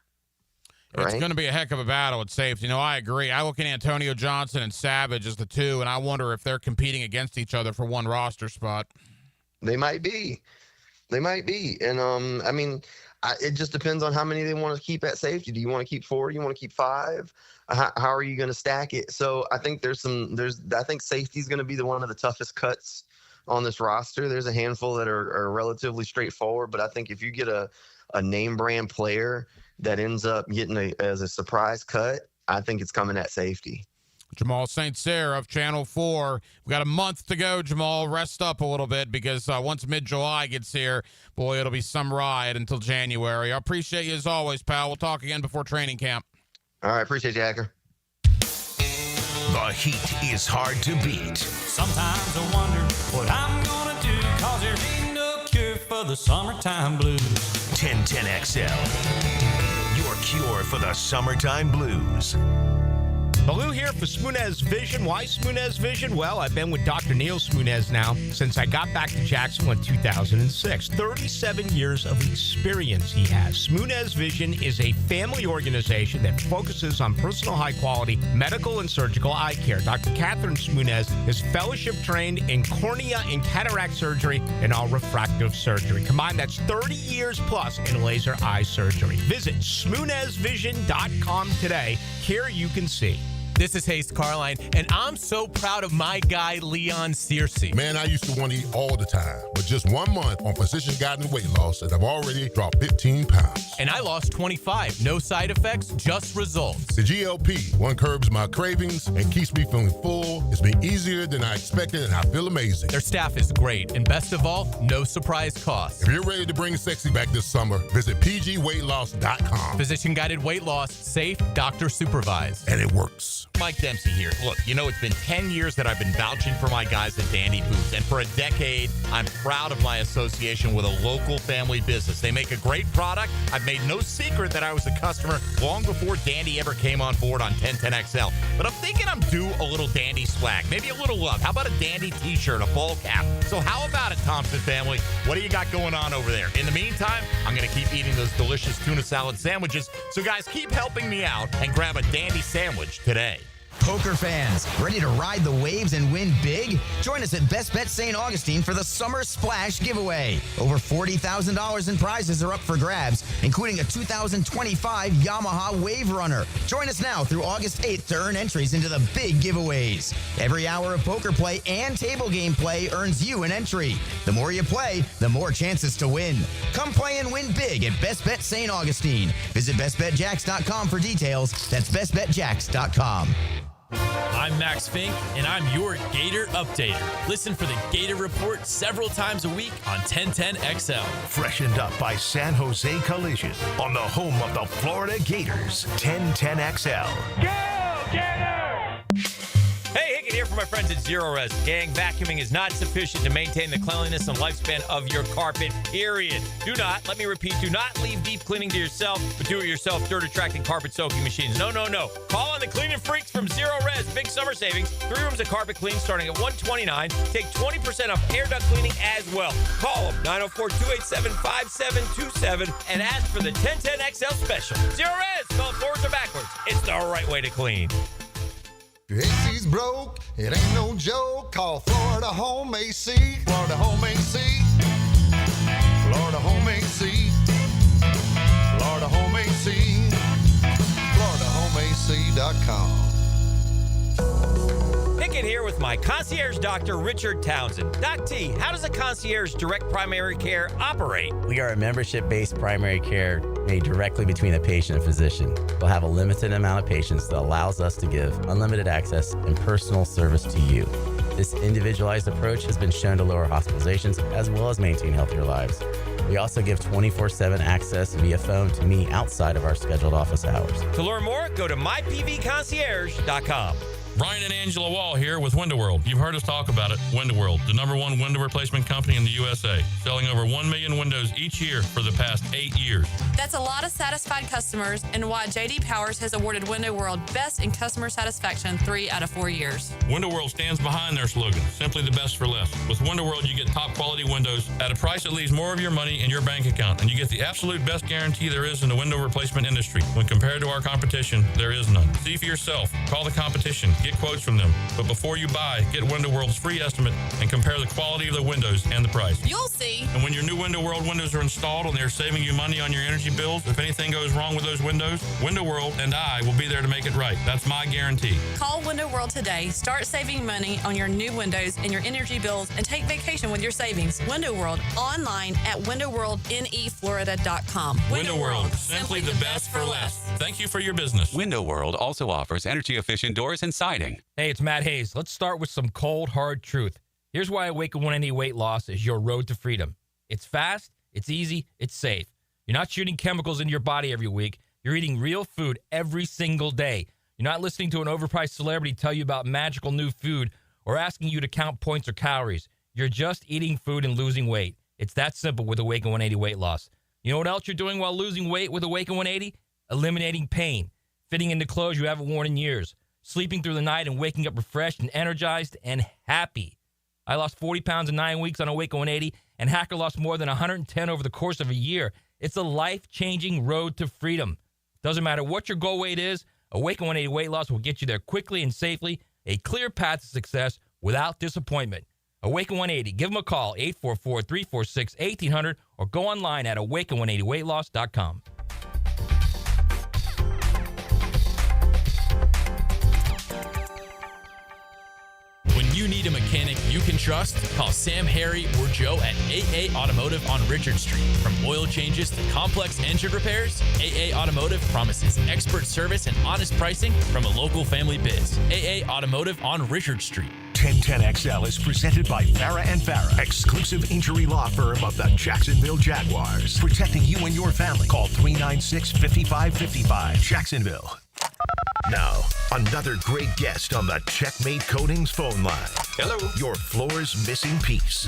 It's right? going to be a heck of a battle at safety. I agree. I look at Antonio Johnson and Savage as the 2, and I wonder if they're competing against each other for one roster spot. They might be. And I mean, it just depends on how many they want to keep at safety. Do you want to keep 4? Do you want to keep 5? How are you going to stack it? So I think I think safety is going to be one of the toughest cuts on this roster. There's a handful that are relatively straightforward, but I think if you get a name brand player that ends up getting as a surprise cut, I think it's coming at safety. Jamal St. Cyr of Channel 4. We've got a month to go, Jamal. Rest up a little bit because once mid-July gets here, boy, it'll be some ride until January. I appreciate you as always, pal. We'll talk again before training camp. All right, appreciate you, Hacker. The heat is hard to beat. Sometimes I wonder what I'm gonna do, 'cause there ain't no cure for the summertime blues. 1010XL, your cure for the summertime blues. Baloo here for Smoonez Vision. Why Smoonez Vision? Well, I've been with Dr. Neil Smoonez now since I got back to Jacksonville in 2006. 37 years of experience he has. Smoonez Vision is a family organization that focuses on personal high-quality medical and surgical eye care. Dr. Catherine Smoonez is fellowship-trained in cornea and cataract surgery and all refractive surgery. Combined, that's 30 years plus in laser eye surgery. Visit SmoonezVision.com today. Care you can see. This is Hayes Carline, and I'm so proud of my guy, Leon Searcy. Man, I used to want to eat all the time, but just 1 month on Physician Guided Weight Loss, and I've already dropped 15 pounds. And I lost 25. No side effects, just results. The GLP-1 curbs my cravings and keeps me feeling full. It's been easier than I expected, and I feel amazing. Their staff is great, and best of all, no surprise costs. If you're ready to bring sexy back this summer, visit pgweightloss.com. Physician Guided Weight Loss, safe, doctor supervised. And it works. Mike Dempsey here. Look, it's been 10 years that I've been vouching for my guys at Dandy Boots, and for a decade, I'm proud of my association with a local family business. They make a great product. I've made no secret that I was a customer long before Dandy ever came on board on 1010XL. But I'm thinking I'm due a little Dandy swag, maybe a little love. How about a Dandy t-shirt, a ball cap? So how about it, Thompson family? What do you got going on over there? In the meantime, I'm going to keep eating those delicious tuna salad sandwiches. So guys, keep helping me out and grab a Dandy sandwich today. Poker fans, ready to ride the waves and win big? Join us at Best Bet St. Augustine for the Summer Splash giveaway. Over $40,000 in prizes are up for grabs, including a 2025 Yamaha Wave Runner. Join us now through August 8th to earn entries into the big giveaways. Every hour of poker play and table game play earns you an entry. The more you play, the more chances to win. Come play and win big at Best Bet St. Augustine. Visit bestbetjacks.com for details. That's bestbetjacks.com. I'm Max Fink, and I'm your Gator Updater. Listen for the Gator Report several times a week on 1010XL. Freshened up by San Jose Collision on the home of the Florida Gators, 1010XL. Go, Gators! Hey, Hickett here for my friends at Zero Res. Gang, vacuuming is not sufficient to maintain the cleanliness and lifespan of your carpet, period. Do not leave deep cleaning to yourself, but do-it-yourself dirt-attracting carpet soaking machines. No. Call on the cleaning freaks from Zero Res. Big summer savings. 3 rooms of carpet clean starting at $129. Take 20% off air duct cleaning as well. Call them, 904-287-5727, and ask for the 1010XL special. Zero Res, spell it forwards or backwards. It's the right way to clean. Your AC's broke, it ain't no joke. Call Florida Home AC. Florida Home AC. Florida Home AC. Florida Home AC. FloridaHomeAC.com. Pickett here with my concierge doctor, Richard Townsend. Doc T, how does a concierge direct primary care operate? We are a membership-based primary care made directly between a patient and physician. We'll have a limited amount of patients that allows us to give unlimited access and personal service to you. This individualized approach has been shown to lower hospitalizations as well as maintain healthier lives. We also give 24/7 access via phone to me outside of our scheduled office hours. To learn more, go to mypvconcierge.com. Brian and Angela Wall here with Window World. You've heard us talk about it. Window World, the #1 window replacement company in the USA, selling over 1 million windows each year for the past 8 years. That's a lot of satisfied customers, and why J.D. Powers has awarded Window World Best in Customer Satisfaction 3 out of 4 years. Window World stands behind their slogan, simply the best for less. With Window World, you get top quality windows at a price that leaves more of your money in your bank account, and you get the absolute best guarantee there is in the window replacement industry. When compared to our competition, there is none. See for yourself. Call the competition. Get quotes from them. But before you buy, get Window World's free estimate and compare the quality of the windows and the price. You'll see. And when your new Window World windows are installed and they're saving you money on your energy bills, if anything goes wrong with those windows, Window World and I will be there to make it right. That's my guarantee. Call Window World today. Start saving money on your new windows and your energy bills and take vacation with your savings. Window World, online at windowworldneflorida.com. Window World, simply the best for less. Thank you for your business. Window World also offers energy-efficient doors and siding. Hey, it's Matt Hayes. Let's start with some cold, hard truth. Here's why Awaken 180 Weight Loss is your road to freedom. It's fast, it's easy, it's safe. You're not shooting chemicals into your body every week. You're eating real food every single day. You're not listening to an overpriced celebrity tell you about magical new food or asking you to count points or calories. You're just eating food and losing weight. It's that simple with Awaken 180 Weight Loss. You know what else you're doing while losing weight with Awaken 180? Eliminating pain, fitting into clothes you haven't worn in years, sleeping through the night and waking up refreshed and energized and happy. I lost 40 pounds in 9 weeks on Awaken 180, and Hacker lost more than 110 over the course of a year. It's a life-changing road to freedom. Doesn't matter what your goal weight is, Awaken 180 Weight Loss will get you there quickly and safely, a clear path to success without disappointment. Awaken 180. Give them a call, 844-346-1800, or go online at awaken180weightloss.com. When you need a mechanic you can trust, call Sam, Harry, or Joe at AA Automotive on Richard Street. From oil changes to complex engine repairs, AA Automotive promises expert service and honest pricing from a local family biz. AA Automotive on Richard Street. 1010XL is presented by Farah and Farah, exclusive injury law firm of the Jacksonville Jaguars. Protecting you and your family. Call 396-5555, Jacksonville. Now, another great guest on the Checkmate Coatings phone line. Hello. Your floor's missing piece.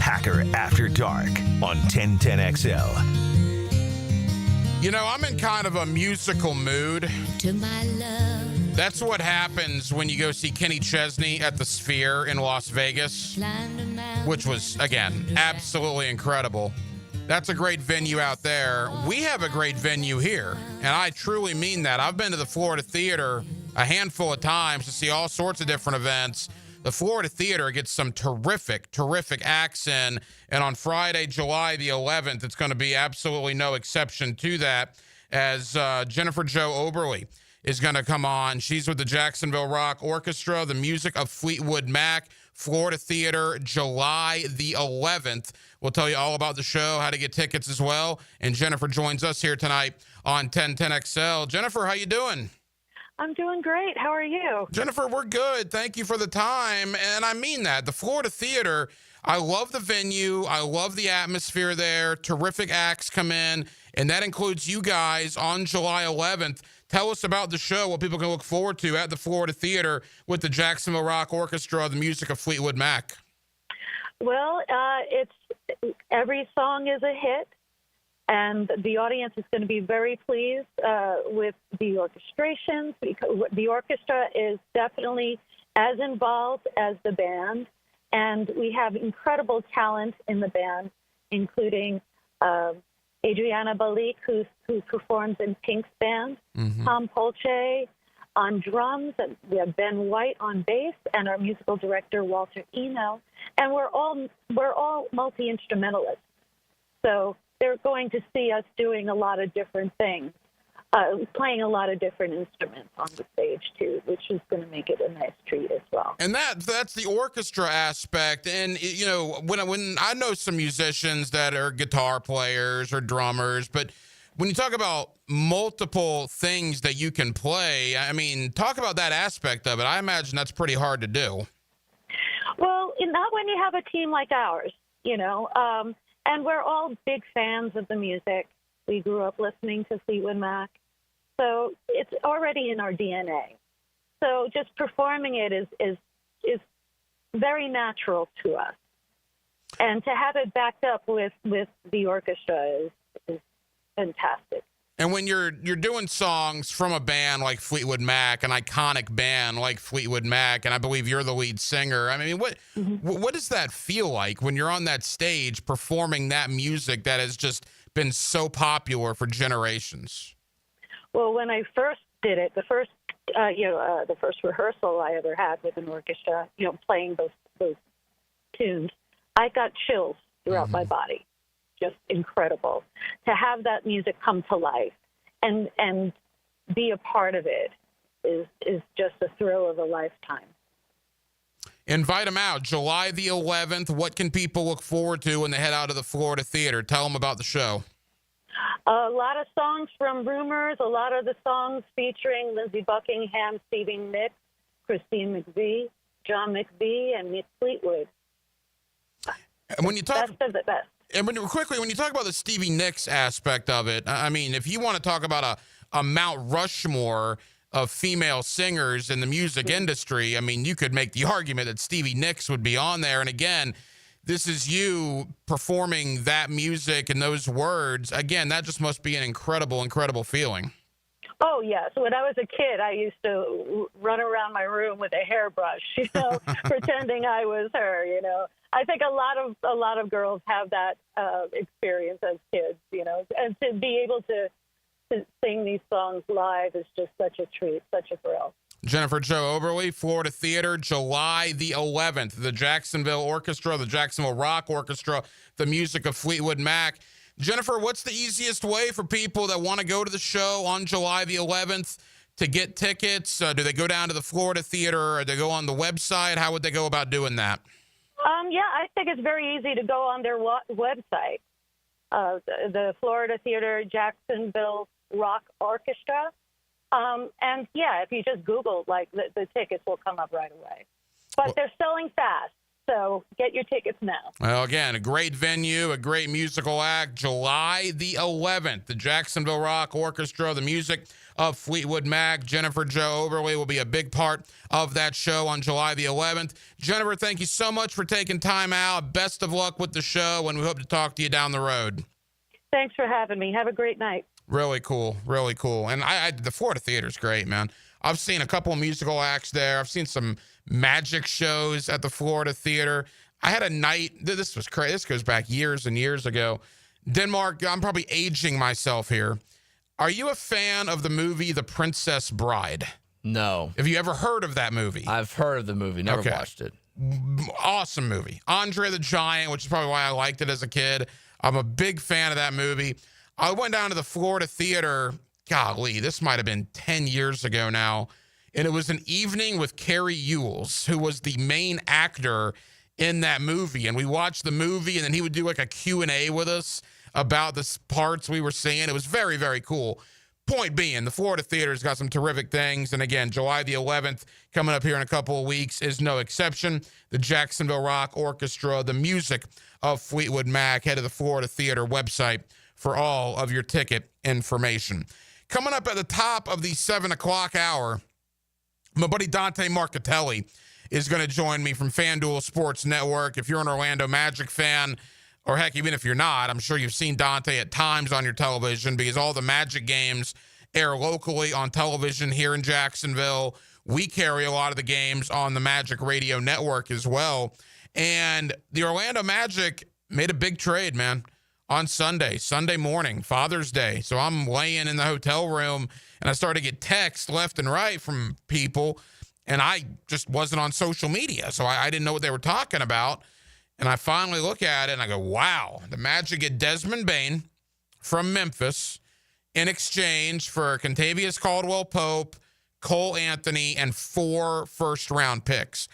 Hacker After Dark on 1010XL. You know, I'm in kind of a musical mood. To my love. That's what happens when you go see Kenny Chesney at the Sphere in Las Vegas, which was, again, absolutely incredible. That's a great venue out there. We have a great venue here, and I truly mean that. I've been to the Florida Theater a handful of times to see all sorts of different events. The Florida Theater gets some terrific acts in, and on Friday, July the 11th, it's going to be absolutely no exception to that, as Jennifer Jo Oberly is going to come on. She's with the Jacksonville Rock Orchestra, the music of Fleetwood Mac. Florida Theater, July the 11th. We'll tell you all about the show, how to get tickets as well. And Jennifer joins us here tonight on 1010XL. Jennifer, how you doing? I'm doing great. How are you? Jennifer, we're good. Thank you for the time. And I mean that. The Florida Theater, I love the venue. I love the atmosphere there. Terrific acts come in. And that includes you guys on July 11th. Tell us about the show, what people can look forward to at the Florida Theater with the Jacksonville Rock Orchestra, the music of Fleetwood Mac. Well, it's every song is a hit, and the audience is going to be very pleased with the orchestrations, because the orchestra is definitely as involved as the band, and we have incredible talent in the band, including Adriana Balik, who performs in Pink's band, Tom Polche on drums, and we have Ben White on bass, and our musical director Walter Eno, and we're all multi-instrumentalists. So they're going to see us doing a lot of different things, playing a lot of different instruments on the stage too, which is going to make it a nice treat as well. And that's the orchestra aspect. And you know, when I know some musicians that are guitar players or drummers, but when you talk about multiple things that you can play, I mean, talk about that aspect of it. I imagine that's pretty hard to do. Well, not when you have a team like ours, you know, and we're all big fans of the music. We grew up listening to Fleetwood Mac, so it's already in our DNA. So just performing it is very natural to us, and to have it backed up with the orchestra is fantastic. And when you're doing songs from a band like Fleetwood Mac, an iconic band like Fleetwood Mac, and I believe you're the lead singer, I mean, what does that feel like when you're on that stage performing that music that has just been so popular for generations? Well, when I first did it, the first rehearsal I ever had with an orchestra, playing those tunes, I got chills throughout my body. Just incredible to have that music come to life and be a part of it is just a thrill of a lifetime. Invite them out. July the 11th. What can people look forward to when they head out of the Florida Theater? Tell them about the show. A lot of songs from Rumors, a lot of the songs featuring Lindsey Buckingham, Stevie Nicks, Christine McVie, John McVie, and Mick Fleetwood. And when you talk, best of the best. And when you talk about the Stevie Nicks aspect of it, I mean, if you want to talk about a Mount Rushmore of female singers in the music industry, I mean, you could make the argument that Stevie Nicks would be on there. And again, this is you performing that music and those words. Again, that just must be an incredible, incredible feeling. Oh, yes. When I was a kid, I used to run around my room with a hairbrush, pretending I was her, I think a lot of girls have that experience as kids, and to be able to sing these songs live is just such a treat, such a thrill. Jennifer Jo Oberly, Florida Theater, July the 11th. The Jacksonville Orchestra, the Jacksonville Rock Orchestra, the music of Fleetwood Mac. Jennifer, what's the easiest way for people that want to go to the show on July the 11th to get tickets? Do they go down to the Florida Theater or do they go on the website? How would they go about doing that? Yeah, I think it's very easy to go on their website, the Florida Theater Jacksonville Rock Orchestra. And yeah, if you just Google, the tickets will come up right away. But they're selling fast, so get your tickets now. Well, again, a great venue, a great musical act. July the 11th, the Jacksonville Rock Orchestra, the music of Fleetwood Mac. Jennifer Jo Oberly will be a big part of that show on July the 11th. Jennifer, thank you so much for taking time out. Best of luck with the show, and we hope to talk to you down the road. Thanks for having me. Have a great night. Really cool, really cool. And the Florida Theater is great, man. I've seen a couple of musical acts there. I've seen some magic shows at the Florida Theater. I had a night, this was crazy. This goes back years and years ago. Denmark, I'm probably aging myself here. Are you a fan of the movie The Princess Bride? No. Have you ever heard of that movie? I've heard of the movie, never watched it. Awesome movie. Andre the Giant, which is probably why I liked it as a kid. I'm a big fan of that movie. I went down to the Florida Theater, golly, this might have been 10 years ago now, and it was an evening with Carrie Ewells, who was the main actor in that movie. And we watched the movie, and then he would do like a Q&A with us about the parts we were seeing. It was very, very cool. Point being, the Florida Theater's got some terrific things. And again, July the 11th, coming up here in a couple of weeks, is no exception. The Jacksonville Rock Orchestra, the music of Fleetwood Mac. Head to the Florida Theater website for all of your ticket information. Coming up at the top of the 7 o'clock hour, my buddy Dante Marchitelli is going to join me from FanDuel Sports Network. If you're an Orlando Magic fan, or heck, even if you're not, I'm sure you've seen Dante at times on your television because all the Magic games air locally on television here in Jacksonville. We carry a lot of the games on the Magic Radio Network as well. And the Orlando Magic made a big trade, man, on Sunday morning, Father's Day. So I'm laying in the hotel room, and I started to get texts left and right from people, and I just wasn't on social media, so I didn't know what they were talking about. And I finally look at it, and I go, wow, the Magic get Desmond Bane from Memphis in exchange for Kentavious Caldwell-Pope, Cole Anthony, and 4 first-round picks.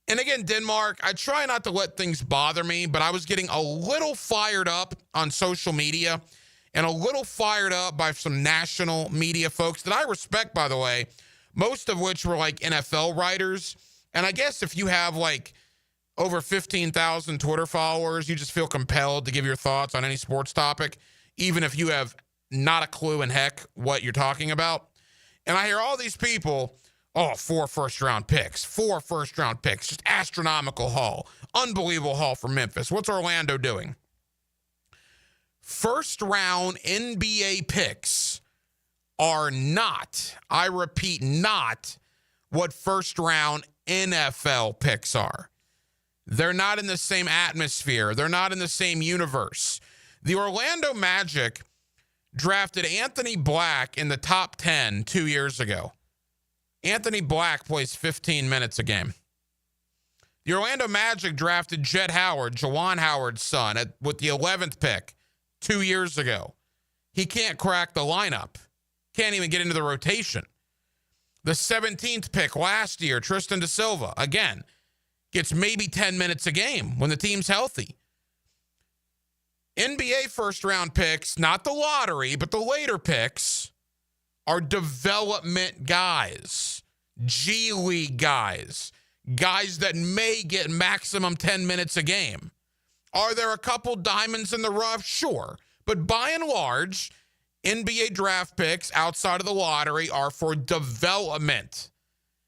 And again, Denmark, I try not to let things bother me, but I was getting a little fired up on social media and a little fired up by some national media folks that I respect, by the way, most of which were like NFL writers. And I guess if you have like over 15,000 Twitter followers, you just feel compelled to give your thoughts on any sports topic, even if you have not a clue in heck what you're talking about. And I hear all these people, 4 first-round picks, 4 first-round picks, just astronomical haul, unbelievable haul for Memphis. What's Orlando doing? First-round NBA picks are not, I repeat, not what first-round NFL picks are. They're not in the same atmosphere. They're not in the same universe. The Orlando Magic drafted Anthony Black in the top 10 2 years ago. Anthony Black plays 15 minutes a game. The Orlando Magic drafted Jett Howard, Juwan Howard's son, with the 11th pick 2 years ago. He can't crack the lineup. Can't even get into the rotation. The 17th pick last year, Tristan Da Silva, again, gets maybe 10 minutes a game when the team's healthy. NBA first-round picks, not the lottery, but the later picks, are development guys, G League guys, guys that may get maximum 10 minutes a game. Are there a couple diamonds in the rough? Sure. But by and large, NBA draft picks outside of the lottery are for development,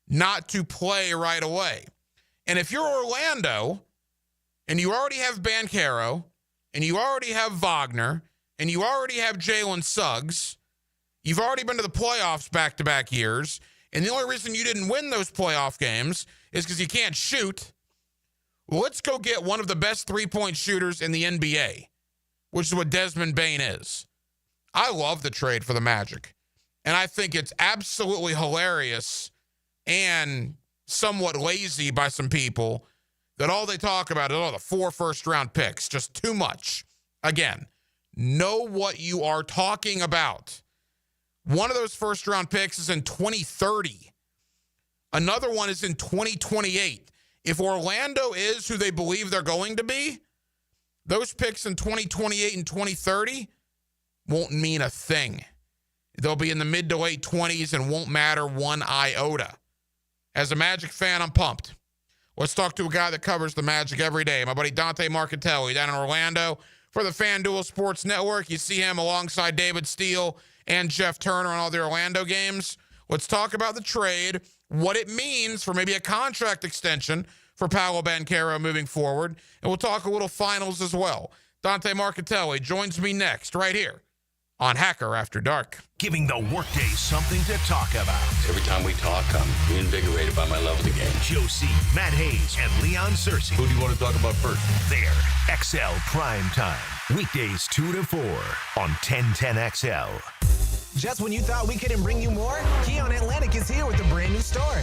not to play right away. And if you're Orlando and you already have Banchero and you already have Wagner and you already have Jalen Suggs, you've already been to the playoffs back-to-back years, and the only reason you didn't win those playoff games is because you can't shoot. Well, let's go get one of the best three-point shooters in the NBA, which is what Desmond Bane is. I love the trade for the Magic, and I think it's absolutely hilarious and somewhat lazy by some people that all they talk about is, the 4 first-round picks, just too much. Again, know what you are talking about. One of those first-round picks is in 2030. Another one is in 2028. If Orlando is who they believe they're going to be, those picks in 2028 and 2030 won't mean a thing. They'll be in the mid to late 20s and won't matter one iota. As a Magic fan, I'm pumped. Let's talk to a guy that covers the Magic every day. My buddy Dante Marchitelli down in Orlando for the FanDuel Sports Network. You see him alongside David Steele and Jeff Turner on all the Orlando games. Let's talk about the trade, what it means for maybe a contract extension for Paolo Banchero moving forward, and we'll talk a little finals as well. Dante Marchitelli joins me next right here on Hacker After Dark. Giving the workday something to talk about. Every time we talk, I'm reinvigorated by my love of the game. Joe C., Matt Hayes, and Leon Searcy. Who do you want to talk about first? There, XL Prime Time. Weekdays 2 to 4 on 1010XL. Just when you thought we couldn't bring you more, Keon Atlantic is here with a brand new store.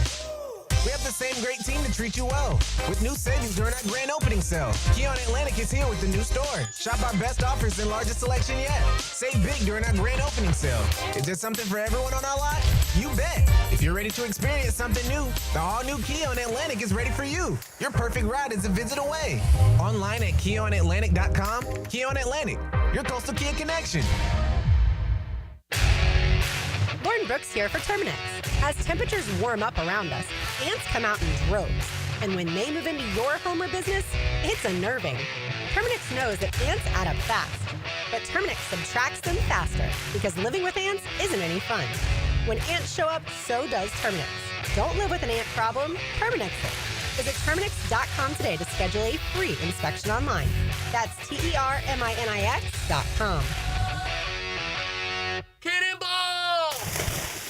We have the same great team to treat you well. With new savings during our grand opening sale. Keon Atlantic is here with the new store. Shop our best offers and largest selection yet. Save big during our grand opening sale. Is there something for everyone on our lot? You bet. If you're ready to experience something new, the all-new Keon Atlantic is ready for you. Your perfect ride is a visit away. Online at KeonAtlantic.com. Keon Atlantic, your coastal Kia connection. Lauren Brooks here for Terminix. As temperatures warm up around us, ants come out in droves. And when they move into your home or business, it's unnerving. Terminix knows that ants add up fast. But Terminix subtracts them faster because living with ants isn't any fun. When ants show up, so does Terminix. Don't live with an ant problem, Terminix it. Visit Terminix.com today to schedule a free inspection online. That's TERMINIX.com. Cannonball!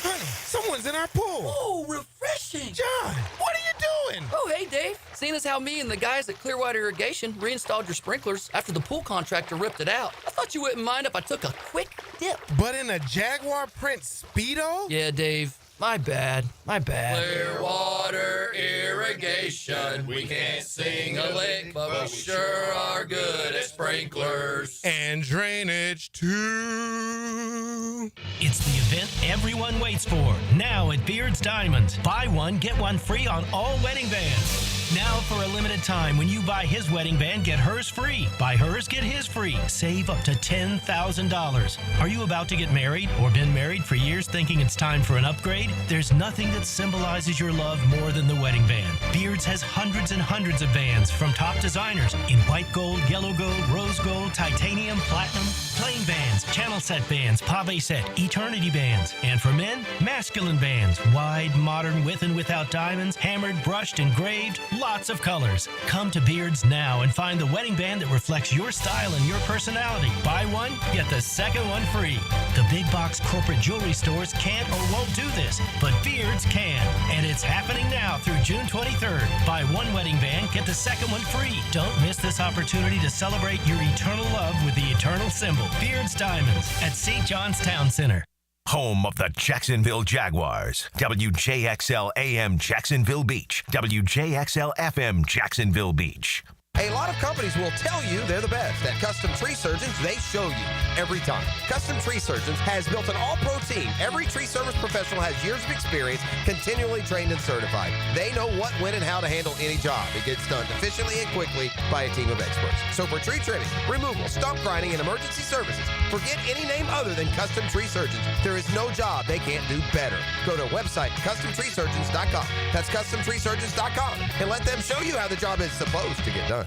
Honey, someone's in our pool. Oh, refreshing. John, what are you doing? Oh, hey, Dave. Seeing as how me and the guys at Clearwater Irrigation reinstalled your sprinklers after the pool contractor ripped it out, I thought you wouldn't mind if I took a quick dip. But in a Jaguar print Speedo? Yeah, Dave. My bad. Clearwater Irrigation. We can't sing a lick, but we sure are good at sprinklers. And drainage, too. It's the event everyone waits for. Now at Beard's Diamonds. Buy one, get one free on all wedding bands. Now for a limited time, when you buy his wedding band, get hers free. Buy hers, get his free. Save up to $10,000. Are you about to get married or been married for years thinking it's time for an upgrade? There's nothing that symbolizes your love more than the wedding band. Beards has hundreds and hundreds of bands from top designers in white gold, yellow gold, rose gold, titanium, platinum, plain bands, channel set bands, pave set, eternity bands. And for men, masculine bands, wide, modern, with and without diamonds, hammered, brushed, engraved, lots of colors. Come to Beards now and find the wedding band that reflects your style and your personality. Buy one, get the second one free. The big box corporate jewelry stores can't or won't do this, but Beards can. And it's happening now through June 23rd. Buy one wedding van, get the second one free. Don't miss this opportunity to celebrate your eternal love with the eternal symbol, Beard's Diamonds, at St. John's Town Center. Home of the Jacksonville Jaguars. WJXL AM Jacksonville Beach. WJXL FM Jacksonville Beach. A lot of companies will tell you they're the best. At Custom Tree Surgeons, they show you every time. Custom Tree Surgeons has built an all-pro team. Every tree service professional has years of experience, continually trained and certified. They know what, when, and how to handle any job. It gets done efficiently and quickly by a team of experts. So for tree trimming, removal, stump grinding, and emergency services, forget any name other than Custom Tree Surgeons. There is no job they can't do better. Go to our website, CustomTreeSurgeons.com. That's CustomTreeSurgeons.com, and let them show you how the job is supposed to get done.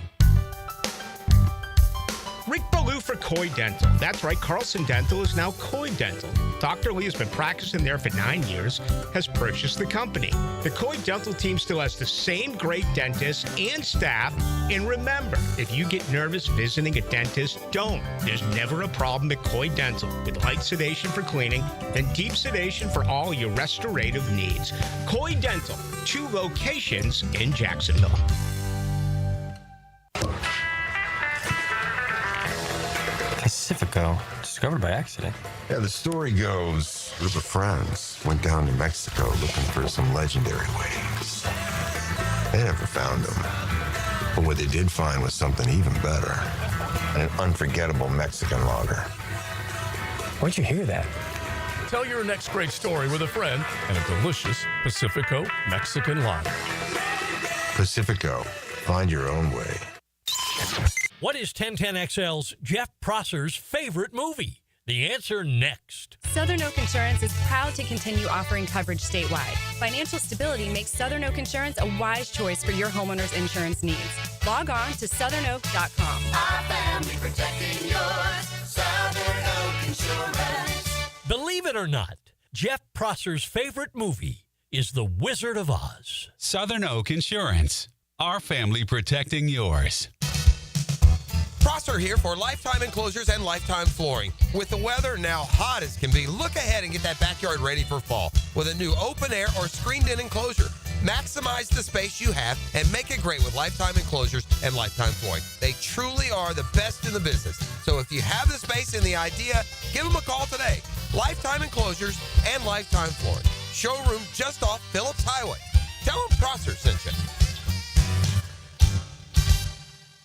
Rick Ballou for Coy Dental. That's right, Carlson Dental is now Coy Dental. Dr. Lee has been practicing there for 9 years, has purchased the company. The Coy Dental team still has the same great dentists and staff. And remember, if you get nervous visiting a dentist, don't. There's never a problem at Coy Dental with light sedation for cleaning and deep sedation for all your restorative needs. Coy Dental, 2 locations in Jacksonville. Pacifico, discovered by accident. Yeah, the story goes, a group of friends went down to Mexico looking for some legendary waves. They never found them. But what they did find was something even better. An unforgettable Mexican lager. Where'd you hear that? Tell your next great story with a friend and a delicious Pacifico Mexican lager. Pacifico, find your own way. What is 1010XL's Jeff Prosser's favorite movie? The answer next. Southern Oak Insurance is proud to continue offering coverage statewide. Financial stability makes Southern Oak Insurance a wise choice for your homeowner's insurance needs. Log on to southernoak.com. Our family protecting yours. Southern Oak Insurance. Believe it or not, Jeff Prosser's favorite movie is The Wizard of Oz. Southern Oak Insurance. Our family protecting yours. Prosser here for Lifetime Enclosures and Lifetime Flooring. With the weather now hot as can be, look ahead and get that backyard ready for fall with a new open air or screened-in enclosure. Maximize the space you have and make it great with Lifetime Enclosures and Lifetime Flooring. They truly are the best in the business. So if you have the space and the idea, give them a call today. Lifetime Enclosures and Lifetime Flooring. Showroom just off Phillips Highway. Tell them Prosser sent you.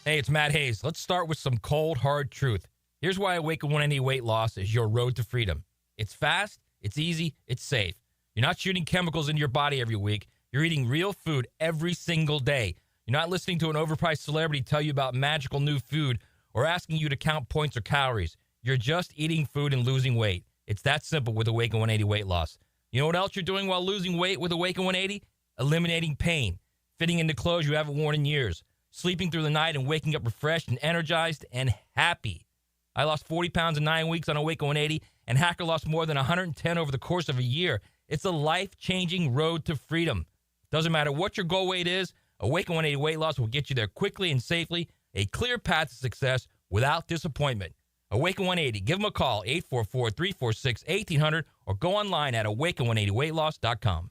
Hey, it's Matt Hayes. Let's start with some cold, hard truth. Here's why Awaken 180 weight loss is your road to freedom. It's fast, it's easy, it's safe. You're not shooting chemicals into your body every week. You're eating real food every single day. You're not listening to an overpriced celebrity tell you about magical new food or asking you to count points or calories. You're just eating food and losing weight. It's that simple with Awaken 180 weight loss. You know what else you're doing while losing weight with Awaken 180? Eliminating pain, fitting into clothes you haven't worn in years, sleeping through the night and waking up refreshed and energized and happy. I lost 40 pounds in 9 weeks on Awaken 180, and Hacker lost more than 110 over the course of a year. It's a life-changing road to freedom. Doesn't matter what your goal weight is, Awaken 180 weight loss will get you there quickly and safely, a clear path to success without disappointment. Awaken 180. Give them a call, 844-346-1800, or go online at awaken180weightloss.com.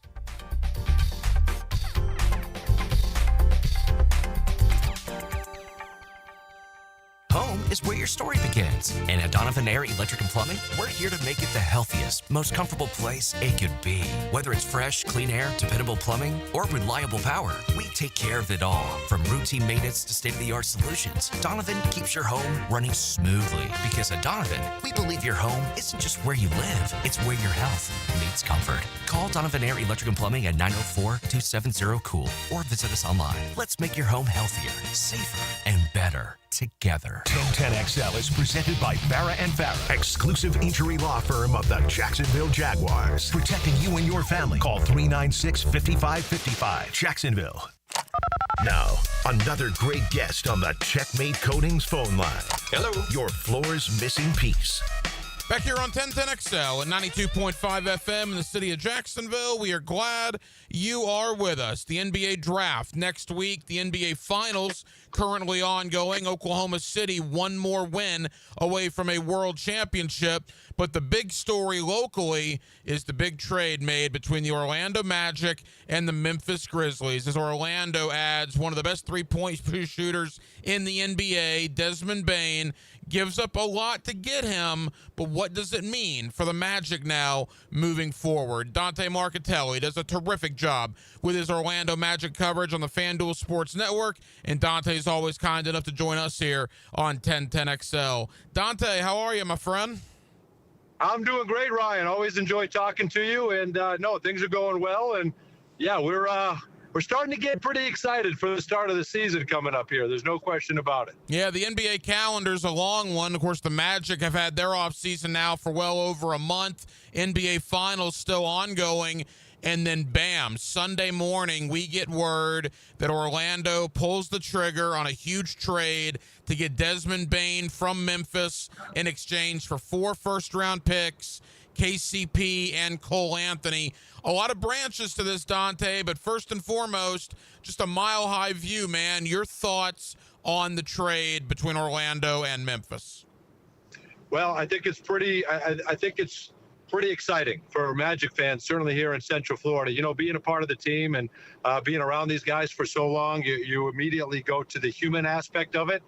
Home is where your story begins. And at Donovan Air Electric and Plumbing, we're here to make it the healthiest, most comfortable place it could be. Whether it's fresh, clean air, dependable plumbing, or reliable power, we take care of it all. From routine maintenance to state-of-the-art solutions, Donovan keeps your home running smoothly. Because at Donovan, we believe your home isn't just where you live, it's where your health meets comfort. Call Donovan Air Electric and Plumbing at 904-270-COOL or visit us online. Let's make your home healthier, safer, and better together. 1010XL is presented by Farah and Farah, exclusive injury law firm of the Jacksonville Jaguars. Protecting you and your family. Call 396-5555. Jacksonville. Now, another great guest on the Checkmate Coatings phone line. Hello. Your floor's missing piece. Back here on 1010XL at 92.5 FM in the city of Jacksonville. We are glad you are with us. The NBA draft next week, the NBA finals currently ongoing. Oklahoma City one more win away from a world championship. But the big story locally is the big trade made between the Orlando Magic and the Memphis Grizzlies, as Orlando adds one of the best three-point shooters in the NBA, Desmond Bane. Gives up a lot to get him, but what does it mean for the Magic now moving forward? Dante Marchitelli does a terrific job with his Orlando Magic coverage on the FanDuel Sports Network, and Dante's always kind enough to join us here on 1010XL. Dante, how are you, my friend? I'm doing great, Ryan. Always enjoy talking to you, and no, things are going well, and yeah, we're starting to get pretty excited for the start of the season coming up here. There's no question about it. Yeah, the NBA calendar's a long one. Of course, the Magic have had their offseason now for well over a month. NBA Finals still ongoing. And then, bam, Sunday morning, we get word that Orlando pulls the trigger on a huge trade to get Desmond Bane from Memphis in exchange for 4 first-round picks, KCP, and Cole Anthony. A lot of branches to this, Dante, but first and foremost, just a mile-high view, man. Your thoughts on the trade between Orlando and Memphis? Well, I think it's pretty exciting for Magic fans, certainly here in Central Florida. You know, being a part of the team and being around these guys for so long, you immediately go to the human aspect of it.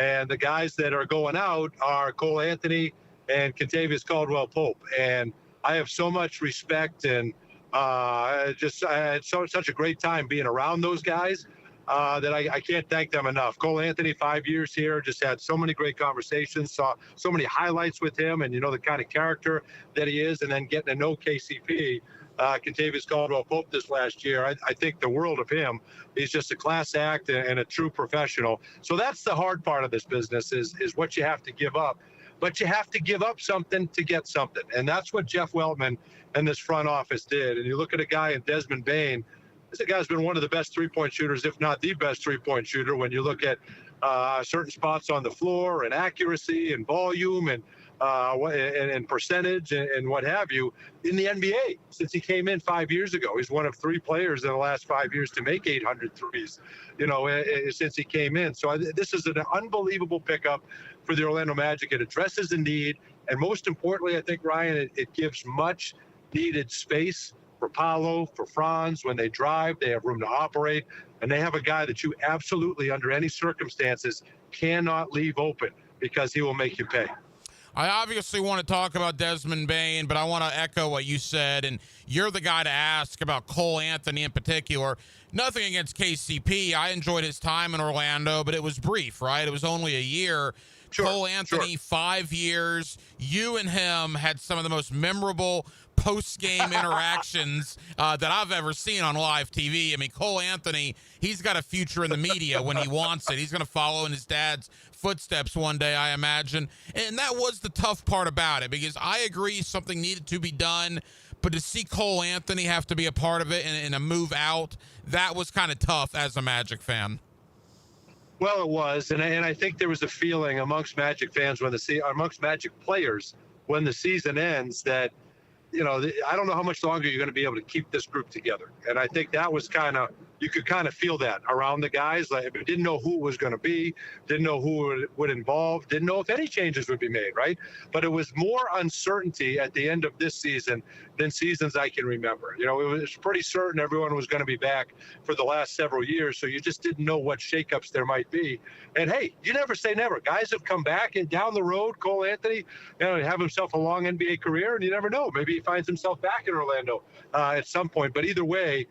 And the guys that are going out are Cole Anthony and Kentavious Caldwell-Pope. And I have so much respect and I had such a great time being around those guys that I can't thank them enough. Cole Anthony, 5 years here, just had so many great conversations, saw so many highlights with him, and you know the kind of character that he is, and then getting to know KCP, Kentavious Caldwell-Pope this last year. I think the world of him. He's just a class act and a true professional. So that's the hard part of this business is what you have to give up. But you have to give up something to get something. And that's what Jeff Weltman and this front office did. And you look at a guy in Desmond Bane, this guy's been one of the best three-point shooters, if not the best three-point shooter, when you look at certain spots on the floor and accuracy and volume and percentage and what have you in the NBA since he came in 5 years ago. He's one of 3 players in the last 5 years to make 800 threes, you know, since he came in. So this is an unbelievable pickup for the Orlando Magic. It addresses a need. And most importantly, I think, Ryan, it gives much needed space for Paolo, for Franz. When they drive, they have room to operate. And they have a guy that you absolutely, under any circumstances, cannot leave open because he will make you pay. I obviously want to talk about Desmond Bane, but I want to echo what you said, and you're the guy to ask about Cole Anthony in particular. Nothing against KCP. I enjoyed his time in Orlando, but it was brief, right? It was only a year. Sure, Cole Anthony, 5 years. You and him had some of the most memorable post-game interactions that I've ever seen on live TV. I mean, Cole Anthony, he's got a future in the media when he wants it. He's going to follow in his dad's footsteps one day, I imagine. And that was the tough part about it, because I agree something needed to be done, but to see Cole Anthony have to be a part of it and a move out, that was kind of tough as a Magic fan. Well, it was, and I think there was a feeling amongst Magic fans amongst Magic players when the season ends that, you know, I don't know how much longer you're going to be able to keep this group together. And I think that was you could kind of feel that around the guys. Like, didn't know who it was going to be, didn't know who it would involve, didn't know if any changes would be made, right? But it was more uncertainty at the end of this season than seasons I can remember. You know, it was pretty certain everyone was going to be back for the last several years, so you just didn't know what shakeups there might be. And hey, you never say never. Guys have come back, and down the road, Cole Anthony, you know, have himself a long NBA career, and you never know. Maybe he finds himself back in Orlando at some point. But either way,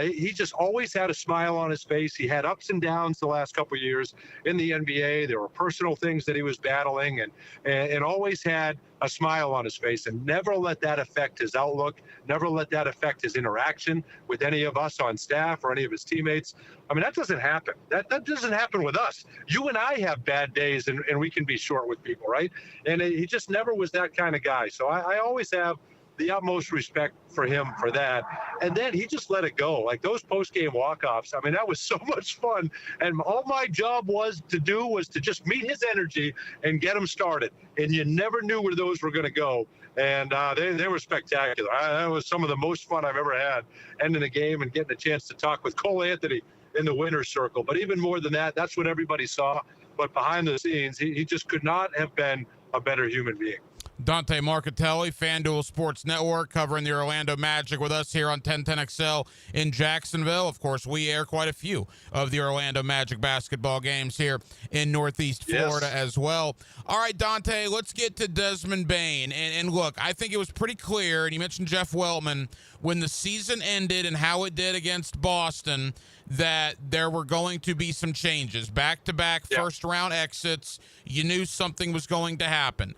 he just always had a smile on his face. He had ups and downs the last couple of years in the NBA. There were personal things that he was battling, and always had a smile on his face, and never let that affect his outlook, never let that affect his interaction with any of us on staff or any of his teammates. I mean, that doesn't happen. That doesn't happen with us. You and I have bad days, and we can be short with people, right? And he just never was that kind of guy. So I always have the utmost respect for him for that. And then he just let it go. Like those post-game walk-offs, I mean, that was so much fun. And all my job was to just meet his energy and get him started. And you never knew where those were going to go. And they were spectacular. That was some of the most fun I've ever had, ending a game and getting a chance to talk with Cole Anthony in the winner's circle. But even more than that, that's what everybody saw. But behind the scenes, he just could not have been a better human being. Dante Marchitelli, FanDuel Sports Network, covering the Orlando Magic with us here on 1010XL in Jacksonville. Of course, we air quite a few of the Orlando Magic basketball games here in Northeast Florida as well. All right, Dante, let's get to Desmond Bane. And look, I think it was pretty clear, and you mentioned Jeff Weltman, when the season ended and how it did against Boston, that there were going to be some changes. Back-to-back first-round exits. You knew something was going to happen.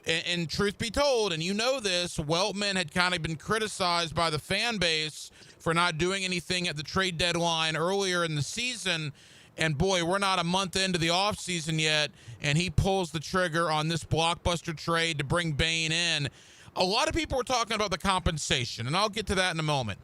And truth be told, and you know this, Weltman had kind of been criticized by the fan base for not doing anything at the trade deadline earlier in the season. And boy, we're not a month into the offseason yet, and he pulls the trigger on this blockbuster trade to bring Bane in. A lot of people were talking about the compensation, and I'll get to that in a moment.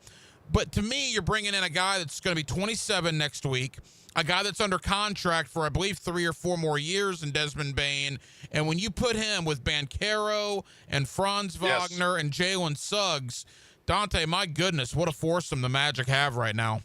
But to me, you're bringing in a guy that's going to be 27 next week, a guy that's under contract for, I believe, 3 or 4 more years in Desmond Bane. And when you put him with Banchero and Franz Wagner and Jalen Suggs, Dante, my goodness, what a foursome the Magic have right now.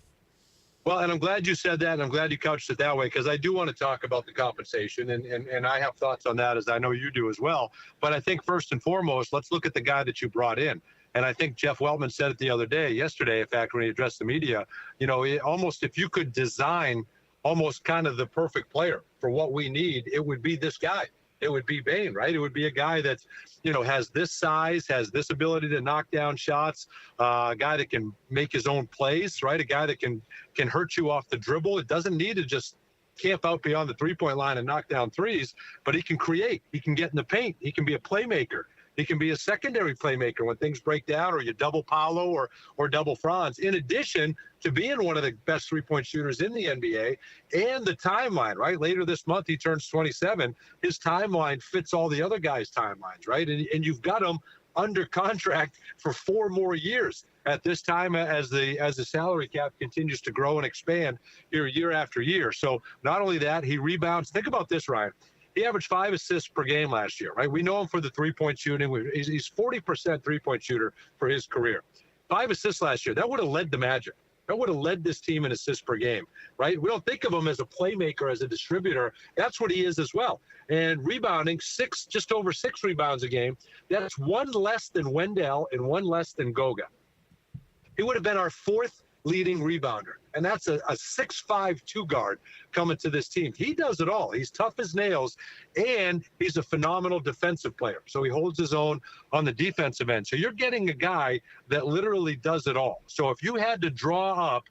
Well, and I'm glad you said that, and I'm glad you couched it that way, because I do want to talk about the compensation, and I have thoughts on that, as I know you do as well. But I think first and foremost, let's look at the guy that you brought in. And I think Jeff Weltman said it yesterday, in fact, when he addressed the media, you know, almost if you could design almost kind of the perfect player for what we need, it would be this guy. It would be Bane, right? It would be a guy that, you know, has this size, has this ability to knock down shots, a guy that can make his own plays, right? A guy that can hurt you off the dribble. It doesn't need to just camp out beyond the three-point line and knock down threes, but he can create. He can get in the paint. He can be a playmaker. He can be a secondary playmaker when things break down, or you double Paolo or double Franz, in addition to being one of the best three-point shooters in the NBA. And the timeline, right? Later this month, he turns 27. His timeline fits all the other guys' timelines, right? And you've got him under contract for 4 more years at this time as the salary cap continues to grow and expand here year after year. So not only that, he rebounds. Think about this, Ryan. He averaged 5 assists per game last year, right? We know him for the three-point shooting. He's 40% three-point shooter for his career. 5 assists last year. That would have led the Magic. That would have led this team in assists per game, right? We don't think of him as a playmaker, as a distributor. That's what he is as well. And rebounding, just over 6 rebounds a game. That's 1 less than Wendell and 1 less than Goga. He would have been our 4th leading rebounder. And that's a 6'5" 2-guard coming to this team. He does it all. He's tough as nails, and he's a phenomenal defensive player. So he holds his own on the defensive end. So you're getting a guy that literally does it all. So if you had to draw up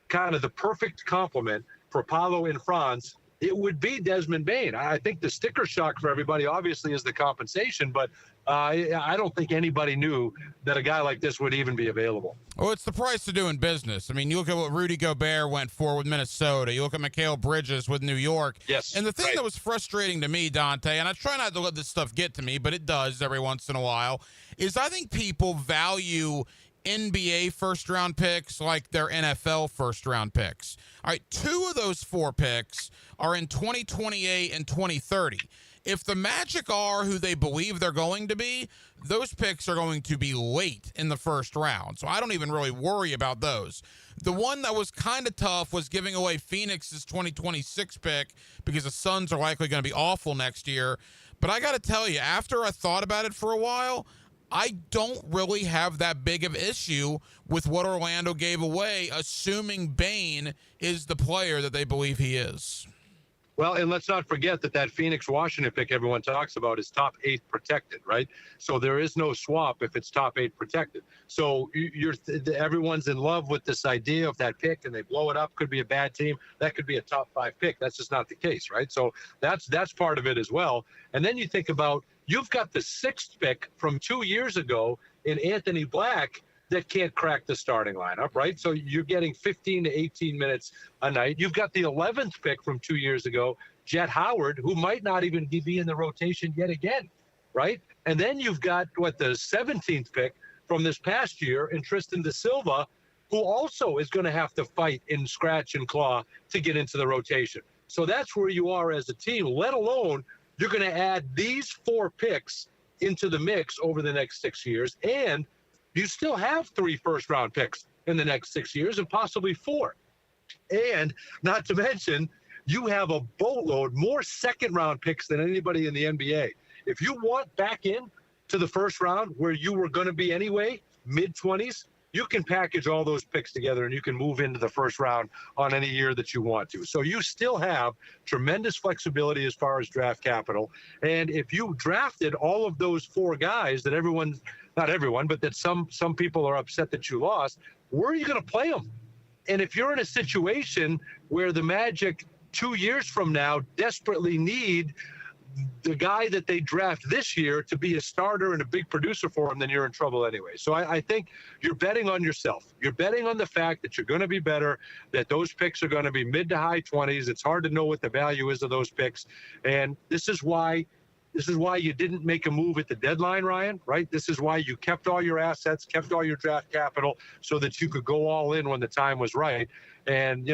kind of the perfect complement for Paolo and Franz, it would be Desmond Bane. I think the sticker shock for everybody obviously is the compensation, but I don't think anybody knew that a guy like this would even be available. Well, it's the price of doing business. I mean, you look at what Rudy Gobert went for with Minnesota. You look at Mikal Bridges with New York. Yes. And the thing that was frustrating to me, Dante, and I try not to let this stuff get to me, but it does every once in a while, is I think people value NBA first-round picks like their NFL first-round picks. All right, 2 of those 4 picks are in 2028 and 2030. If the Magic are who they believe they're going to be, those picks are going to be late in the first round. So I don't even really worry about those. The one that was kind of tough was giving away Phoenix's 2026 pick because the Suns are likely going to be awful next year. But I got to tell you, after I thought about it for a while, I don't really have that big of issue with what Orlando gave away, assuming Bane is the player that they believe he is. Well, and let's not forget that Phoenix-Washington pick everyone talks about is top 8 protected, right? So there is no swap if it's top 8 protected. So everyone's in love with this idea of that pick, and they blow it up. Could be a bad team. That could be a top 5 pick. That's just not the case, right? So that's part of it as well. And then you think about, you've got the 6th pick from 2 years ago in Anthony Black that can't crack the starting lineup, right? So you're getting 15 to 18 minutes a night. You've got the 11th pick from 2 years ago, Jet Howard, who might not even be in the rotation yet again, right? And then you've got, the 17th pick from this past year in Tristan da Silva, who also is going to have to fight and scratch and claw to get into the rotation. So that's where you are as a team, let alone you're going to add these 4 picks into the mix over the next 6 years. And you still have 3 first-round picks in the next 6 years and possibly 4. And not to mention, you have a boatload more second-round picks than anybody in the NBA. If you want back in to the first round where you were going to be anyway, mid-20s, you can package all those picks together and you can move into the first round on any year that you want to. So you still have tremendous flexibility as far as draft capital. And if you drafted all of those 4 guys that everyone, not everyone, but that some people are upset that you lost, where are you going to play them? And if you're in a situation where the Magic 2 years from now desperately need the guy that they draft this year to be a starter and a big producer for them, then you're in trouble anyway. So I think you're betting on yourself. You're betting on the fact that you're going to be better, that those picks are going to be mid to high 20s. It's hard to know what the value is of those picks. And this is why you didn't make a move at the deadline, Ryan, right? This is why you kept all your assets, kept all your draft capital so that you could go all in when the time was right. And,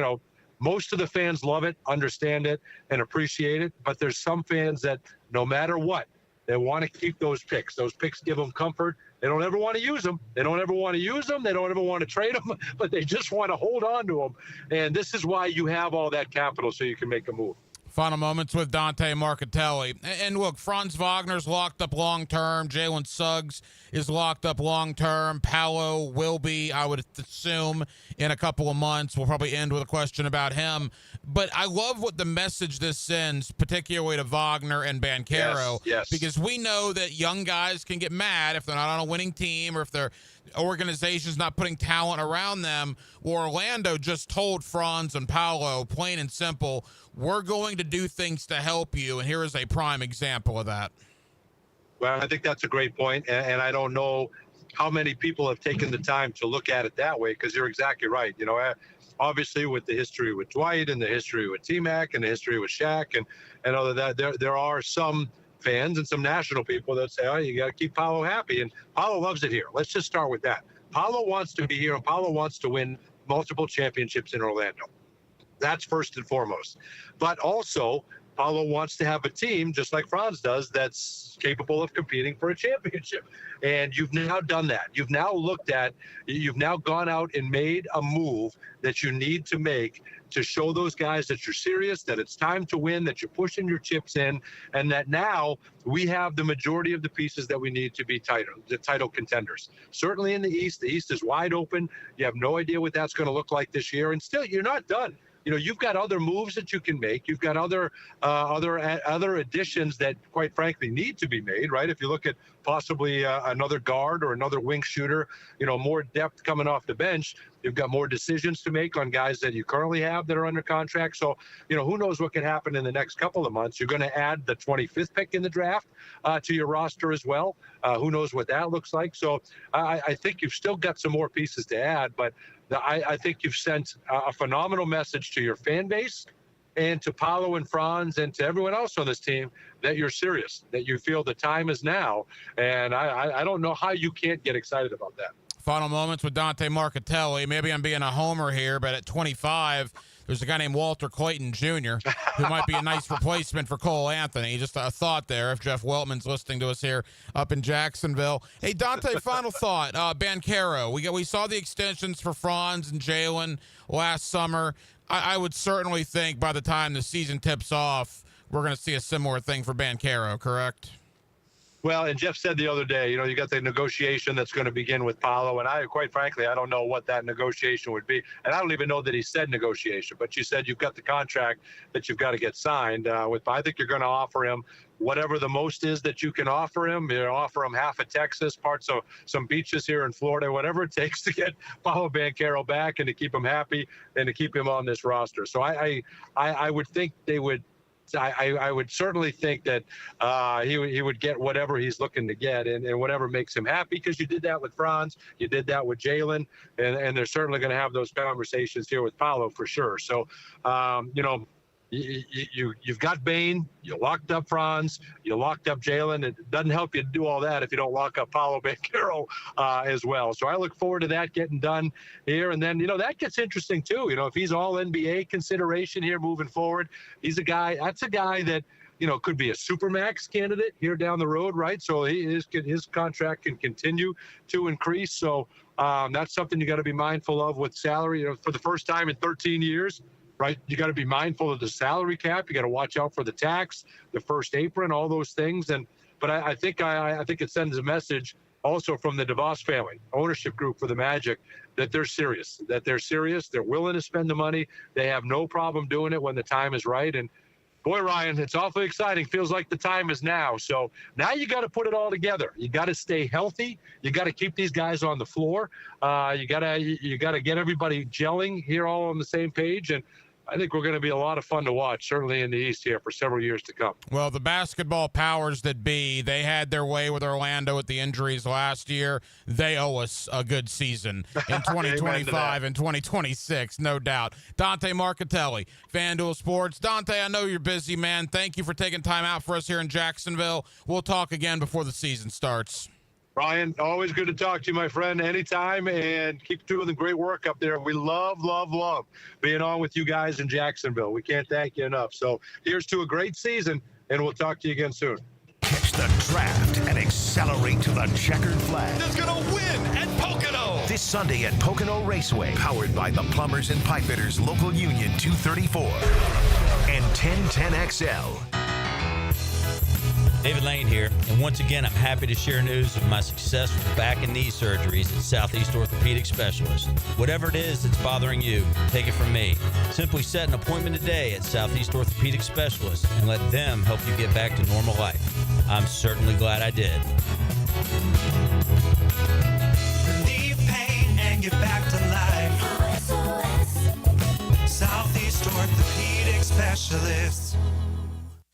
most of the fans love it, understand it, and appreciate it. But there's some fans that no matter what, they want to keep those picks. Those picks give them comfort. They don't ever want to use them. They don't ever want to use them. They don't ever want to trade them, but they just want to hold on to them. And this is why you have all that capital so you can make a move. Final moments with Dante Marchitelli. And look, Franz Wagner's locked up long-term. Jalen Suggs is locked up long-term. Paolo will be, I would assume, in a couple of months. We'll probably end with a question about him. But I love what the message this sends, particularly to Wagner and Banchero. Yes. Because we know that young guys can get mad if they're not on a winning team or if their organization's not putting talent around them. Well, Orlando just told Franz and Paolo, plain and simple, we're going to do things to help you, and here is a prime example of that. Well, I think that's a great point, and I don't know how many people have taken the time to look at it that way, because you're exactly right. Obviously with the history with Dwight and the history with T-Mac and the history with Shaq and other that, there are some fans and some national people that say, oh, you got to keep Paolo happy, and Paolo loves it here. Let's just start with that. Paolo wants to be here, and Paolo wants to win multiple championships in Orlando. That's first and foremost. But also, Paolo wants to have a team, just like Franz does, that's capable of competing for a championship. And you've now done that. You've now gone out and made a move that you need to make to show those guys that you're serious, that it's time to win, that you're pushing your chips in, and that now we have the majority of the pieces that we need to be title contenders. Certainly in the East is wide open. You have no idea what that's going to look like this year. And still, you're not done. You've got other moves that you can make. You've got other additions that, quite frankly, need to be made, right? If you look at possibly another guard or another wing shooter, more depth coming off the bench, you've got more decisions to make on guys that you currently have that are under contract. So, who knows what can happen in the next couple of months. You're going to add the 25th pick in the draft to your roster as well. Who knows what that looks like. So I think you've still got some more pieces to add, but I think you've sent a phenomenal message to your fan base and to Paolo and Franz and to everyone else on this team that you're serious, that you feel the time is now. And I don't know how you can't get excited about that. Final moments with Dante Marchitelli. Maybe I'm being a homer here, but at 25, there's a guy named Walter Clayton Jr. who might be a nice replacement for Cole Anthony. Just a thought there if Jeff Weltman's listening to us here up in Jacksonville. Hey, Dante, final thought. Banchero, we saw the extensions for Franz and Jalen last summer. I would certainly think by the time the season tips off, we're going to see a similar thing for Banchero, correct? Well, and Jeff said the other day, you got the negotiation that's going to begin with Paolo, and quite frankly, I don't know what that negotiation would be, and I don't even know that he said negotiation, but you said you've got the contract that you've got to get signed with. I think you're going to offer him whatever the most is that you can offer him. Offer him half of Texas, parts of some beaches here in Florida, whatever it takes to get Paolo Banchero back and to keep him happy and to keep him on this roster. So I would think they would. I would certainly think that he would get whatever he's looking to get and whatever makes him happy, because you did that with Franz, you did that with Jalen, and they're certainly going to have those conversations here with Paolo for sure. So, You've got Bain, you locked up Franz, you locked up Jalen. It doesn't help you do all that if you don't lock up Paolo Banchero as well. So I look forward to that getting done here. And then, that gets interesting too. If he's all NBA consideration here moving forward, that's a guy that, could be a Supermax candidate here down the road, right? So his contract can continue to increase. So that's something you got to be mindful of with salary. For the first time in 13 years, right? You got to be mindful of the salary cap. You got to watch out for the tax, the first apron, all those things. But I think it sends a message also from the DeVos family ownership group for the Magic that they're serious. They're willing to spend the money. They have no problem doing it when the time is right. And boy, Ryan, it's awfully exciting. Feels like the time is now. So now you got to put it all together. You got to stay healthy. You got to keep these guys on the floor. You got to get everybody gelling here all on the same page. And I think we're going to be a lot of fun to watch, certainly in the East here for several years to come. Well, the basketball powers that be, they had their way with Orlando with the injuries last year. They owe us a good season in 2025 and 2026, no doubt. Dante Marchitelli, FanDuel Sports. Dante, I know you're busy, man. Thank you for taking time out for us here in Jacksonville. We'll talk again before the season starts. Ryan, always good to talk to you, my friend, anytime, and keep doing the great work up there. We love being on with you guys in Jacksonville. We can't thank you enough. So here's to a great season, and we'll talk to you again soon. Catch the draft and accelerate to the checkered flag. Who's going to win at Pocono? This Sunday at Pocono Raceway, powered by the Plumbers and Pipefitters Local Union 234 and 1010XL. David Lane here, and once again, I'm happy to share news of my success with back and knee surgeries at Southeast Orthopedic Specialists. Whatever it is that's bothering you, take it from me. Simply set an appointment today at Southeast Orthopedic Specialists and let them help you get back to normal life. I'm certainly glad I did. Relieve pain and get back to life. Southeast Orthopedic Specialists.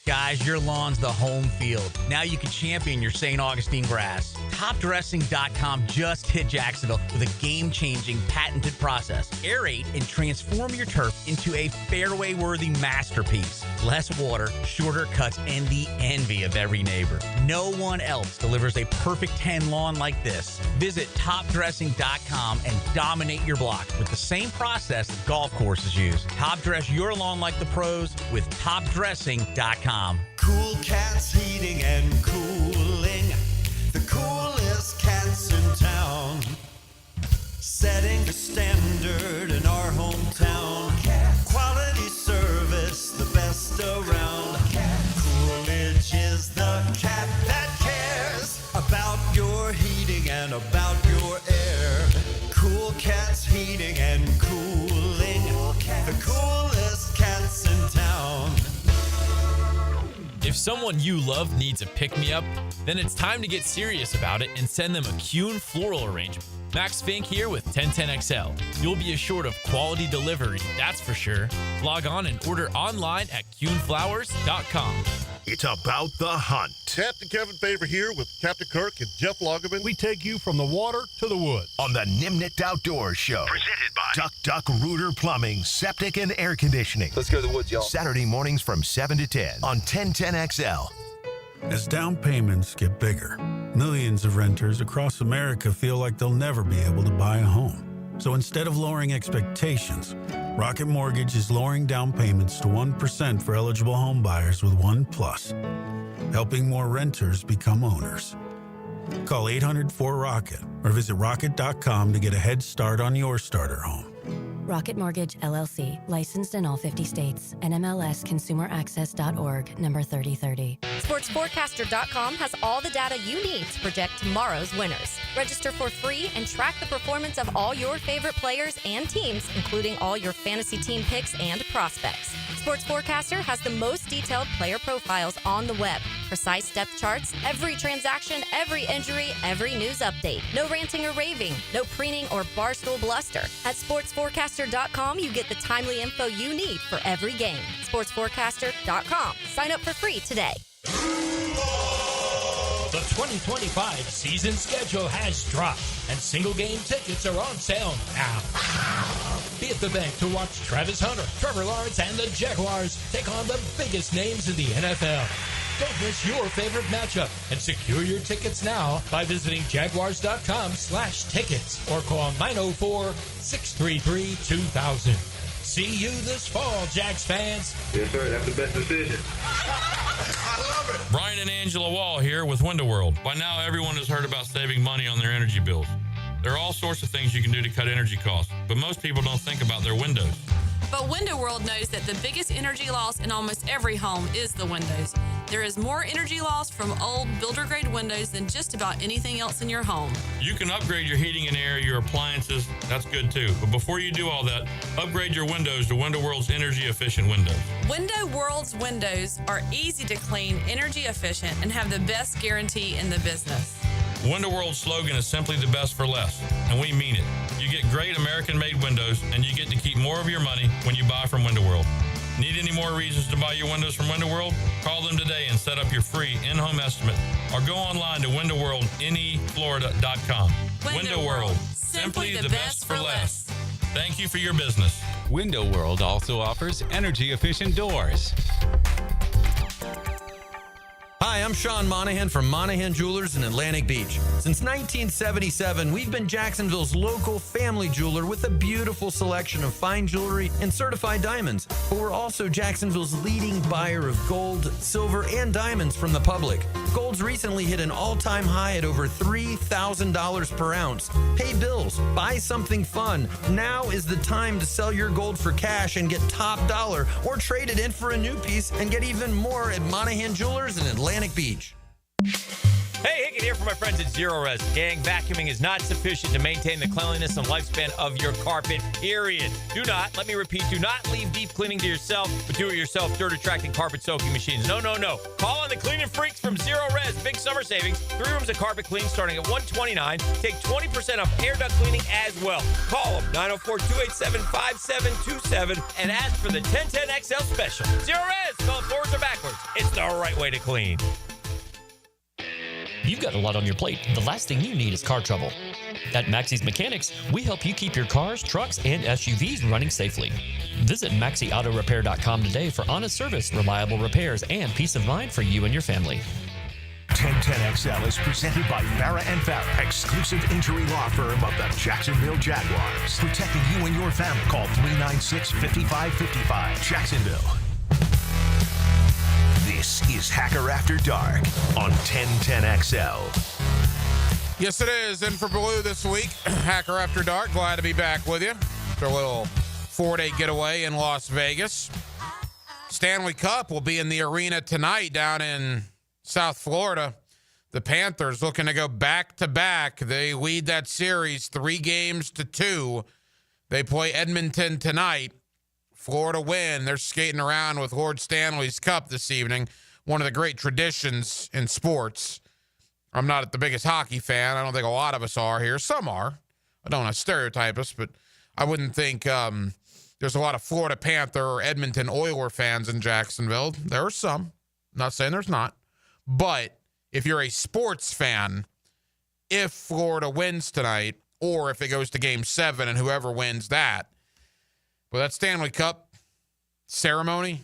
Guys, your lawn's the home field. Now you can champion your St. Augustine grass. TopDressing.com just hit Jacksonville with a game-changing patented process. Aerate and transform your turf into a fairway-worthy masterpiece. Less water, shorter cuts, and the envy of every neighbor. No one else delivers a perfect 10 lawn like this. Visit TopDressing.com and dominate your block with the same process that golf courses use. Top dress your lawn like the pros with TopDressing.com. Cool Cats Heating and Cooling. The coolest cats in town. Setting the standard in our hometown. Quality service, the best around. Coolidge is the cat that cares about your heating and about your air. Cool Cats Heating and Cooling. The coolest cats in town. If someone you love needs a pick-me-up, then it's time to get serious about it and send them a Kuhn floral arrangement. Max Fink here with 1010XL. You'll be assured of quality delivery, that's for sure. Log on and order online at KuhnFlowers.com. It's about the hunt. Captain Kevin Favor here with Captain Kirk and Jeff Lagerman. We take you from the water to the woods. On the Nimnicht Outdoors Show. Presented by Duck Rooter Plumbing, Septic, and Air Conditioning. Let's go to the woods, y'all. Saturday mornings from 7 to 10 on 1010XL. As down payments get bigger, millions of renters across America feel like they'll never be able to buy a home. So instead of lowering expectations, Rocket Mortgage is lowering down payments to 1% for eligible home buyers with OnePlus, helping more renters become owners. Call 800-4ROCKET or visit rocket.com to get a head start on your starter home. Rocket Mortgage, LLC, licensed in all 50 states. NMLSconsumeraccess.org, number 3030. SportsForecaster.com has all the data you need to project tomorrow's winners. Register for free and track the performance of all your favorite players and teams, including all your fantasy team picks and prospects. Sports Forecaster has the most detailed player profiles on the web, precise depth charts, every transaction, every injury, every news update. No ranting or raving, no preening or barstool bluster. At SportsForecaster.com, you get the timely info you need for every game. SportsForecaster.com. Sign up for free today. The 2025 season schedule has dropped, and single game tickets are on sale now. Be at the bank to watch Travis Hunter, Trevor Lawrence, and the Jaguars take on the biggest names in the NFL. Don't miss your favorite matchup and secure your tickets now by visiting jaguars.com/tickets or call 904-633-2000. See you this fall, Jags fans. Yes, sir. That's the best decision. Brian and Angela Wall here with Window World. By now, everyone has heard about saving money on their energy bills. There are all sorts of things you can do to cut energy costs, but most people don't think about their windows. But Window World knows that the biggest energy loss in almost every home is the windows. There is more energy loss from old builder-grade windows than just about anything else in your home. You can upgrade your heating and air, your appliances. That's good too. But before you do all that, upgrade your windows to Window World's energy-efficient windows. Window World's windows are easy to clean, energy efficient, and have the best guarantee in the business. Window World's slogan is simply the best for less, and we mean it. You get great American-made windows, and you get to keep more of your money when you buy from Window World. Need any more reasons to buy your windows from Window World? Call them today and set up your free in-home estimate, or go online to windowworldneflorida.com. Window World, simply the best for less. Thank you for your business. Window World also offers energy-efficient doors. Hi, I'm Sean Monahan from Monahan Jewelers in Atlantic Beach. Since 1977, we've been Jacksonville's local family jeweler with a beautiful selection of fine jewelry and certified diamonds. But we're also Jacksonville's leading buyer of gold, silver, and diamonds from the public. Gold's recently hit an all-time high at over $3,000 per ounce. Pay bills, buy something fun. Now is the time to sell your gold for cash and get top dollar, or trade it in for a new piece and get even more at Monahan Jewelers in Atlantic Beach. Hey, Higgin here for my friends at Zero Res. Gang, vacuuming is not sufficient to maintain the cleanliness and lifespan of your carpet, period. Do not, let me repeat, do not leave deep cleaning to yourself, but do it yourself dirt attracting carpet soaking machines. No. Call on the cleaning freaks from Zero Res. Big summer savings. 3 rooms of carpet cleaning starting at $129. Take 20% off air duct cleaning as well. Call them, 904-287-5727, and ask for the 1010XL special. Zero Res, spell it forwards or backwards. It's the right way to clean. You've got a lot on your plate. The last thing you need is car trouble. At Maxie's Mechanics, we help you keep your cars, trucks, and SUVs running safely. Visit MaxieAutoRepair.com today for honest service, reliable repairs, and peace of mind for you and your family. 1010XL is presented by Farah and Farah, exclusive injury law firm of the Jacksonville Jaguars. Protecting you and your family. Call 396-5555. Jacksonville. This is Hacker After Dark on 1010XL. Yes, it is. In for Blue this week, Hacker After Dark. Glad to be back with you for a little 4-day getaway in Las Vegas. Stanley Cup will be in the arena tonight down in South Florida. The Panthers looking to go back-to-back. They lead that series 3-2. They play Edmonton tonight. Florida win. They're skating around with Lord Stanley's Cup this evening. One of the great traditions in sports. I'm not the biggest hockey fan. I don't think a lot of us are here. Some are. I don't want to stereotype us, but I wouldn't think there's a lot of Florida Panther or Edmonton Oiler fans in Jacksonville. There are some. I'm not saying there's not. But if you're a sports fan, if Florida wins tonight, or if it goes to Game 7 and whoever wins that, well, that Stanley Cup ceremony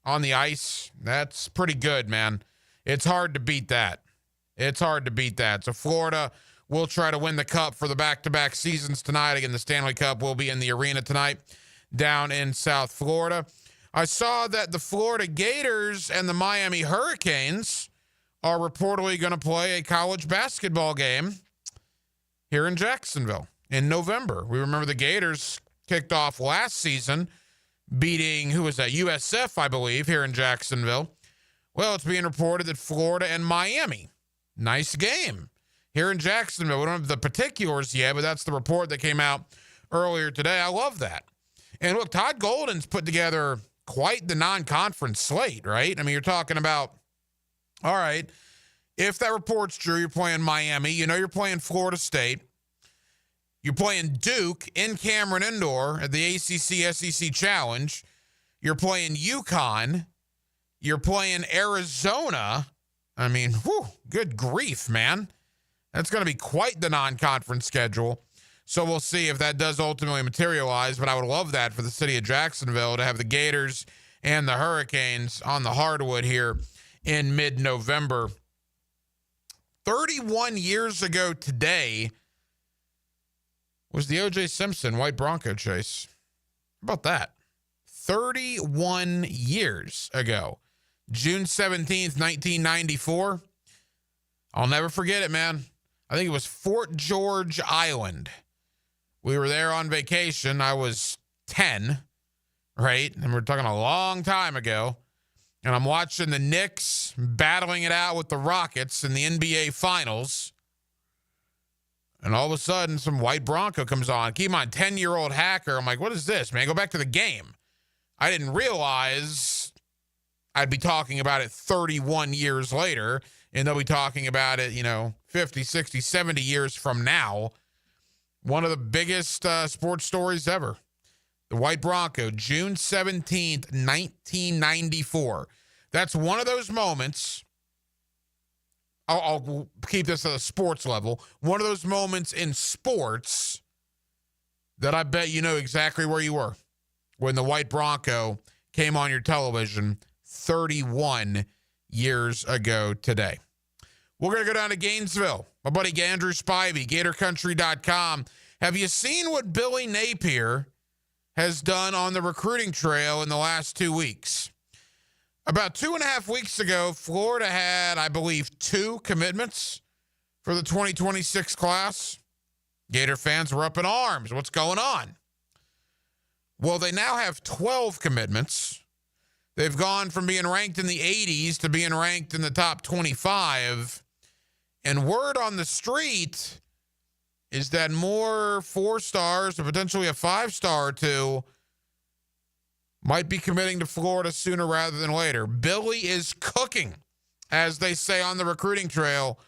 on the ice, that's pretty good, man. It's hard to beat that. So Florida will try to win the Cup for the back-to-back seasons tonight. Again, the Stanley Cup will be in the arena tonight down in South Florida. I saw that the Florida Gators and the Miami Hurricanes are reportedly going to play a college basketball game here in Jacksonville in November. We remember the Gators kicked off last season, beating, who was that, USF, I believe, here in Jacksonville. Well, it's being reported that Florida and Miami, nice game here in Jacksonville. We don't have the particulars yet, but that's the report that came out earlier today. I love that. And look, Todd Golden's put together quite the non-conference slate, right? I mean, you're talking about, all right, if that report's true, you're playing Miami. You know you're playing Florida State. You're playing Duke in Cameron Indoor at the ACC-SEC Challenge. You're playing UConn. You're playing Arizona. I mean, good grief, man. That's going to be quite the non-conference schedule. So we'll see if that does ultimately materialize, but I would love that for the city of Jacksonville to have the Gators and the Hurricanes on the hardwood here in mid-November. 31 years ago today was the O.J. Simpson White Bronco chase. How about that? 31 years ago. June 17th, 1994. I'll never forget it, man. I think it was Fort George Island. We were there on vacation. I was 10, right? And we're talking a long time ago. And I'm watching the Knicks battling it out with the Rockets in the NBA Finals. And all of a sudden, some white Bronco comes on. Keep in mind, 10-year-old hacker. I'm like, what is this, man? Go back to the game. I didn't realize I'd be talking about it 31 years later. And they'll be talking about it, 50, 60, 70 years from now. One of the biggest sports stories ever. The White Bronco, June 17th, 1994. That's one of those moments. I'll keep this at a sports level. One of those moments in sports that I bet you know exactly where you were when the White Bronco came on your television 31 years ago today. We're going to go down to Gainesville. My buddy Andrew Spivey, GatorCountry.com. Have you seen what Billy Napier has done on the recruiting trail in the last 2 weeks? About 2.5 weeks ago, Florida had, I believe, 2 commitments for the 2026 class. Gator fans were up in arms. What's going on? Well, they now have 12 commitments. They've gone from being ranked in the 80s to being ranked in the top 25. And word on the street is that more 4-stars or potentially a 5-star or 2 might be committing to Florida sooner rather than later. Billy is cooking, as they say on the recruiting trail.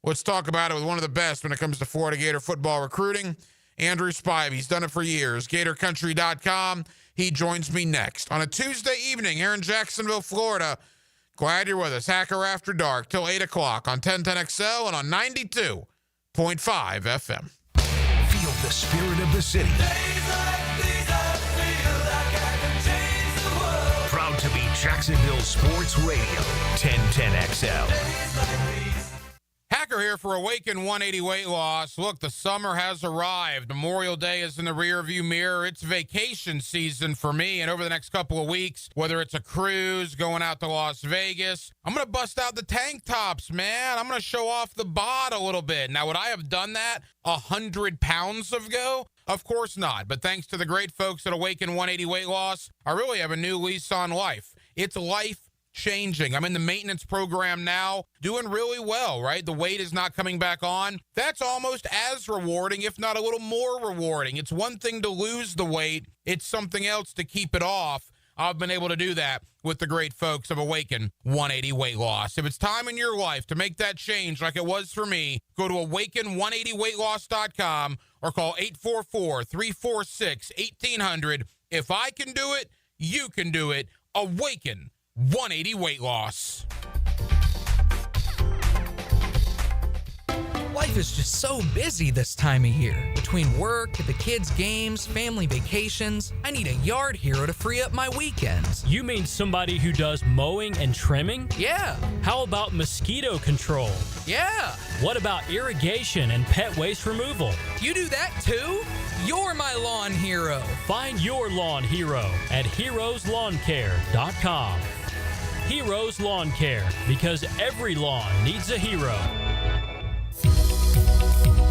Let's talk about it with one of the best when it comes to Florida Gator football recruiting, Andrew Spivey. He's done it for years. GatorCountry.com. He joins me next on a Tuesday evening here in Jacksonville, Florida. Glad you're with us. Hacker After Dark till 8 o'clock on 1010XL and on 92.5 FM. Feel the spirit of the city. Proud to be Jacksonville Sports Radio, 1010XL. Hacker here for Awaken 180 Weight Loss. Look, the summer has arrived. Memorial Day is in the rearview mirror. It's vacation season for me. And over the next couple of weeks, whether it's a cruise, going out to Las Vegas, I'm going to bust out the tank tops, man. I'm going to show off the bod a little bit. Now, would I have done that 100 pounds ago? Of course not. But thanks to the great folks at Awaken 180 Weight Loss, I really have a new lease on life. It's life changing. I'm in the maintenance program now, doing really well, right? The weight is not coming back on. That's almost as rewarding, if not a little more rewarding. It's one thing to lose the weight. It's something else to keep it off. I've been able to do that with the great folks of Awaken 180 Weight Loss. If it's time in your life to make that change like it was for me, go to awaken180weightloss.com or call 844-346-1800. If I can do it, you can do it. Awaken 180 Weight Loss. Life is just so busy this time of year. Between work, the kids' games, family vacations, I need a yard hero to free up my weekends. You mean somebody who does mowing and trimming? Yeah. How about mosquito control? Yeah. What about irrigation and pet waste removal? You do that too? You're my lawn hero. Find your lawn hero at heroeslawncare.com. Heroes Lawn Care, because every lawn needs a hero.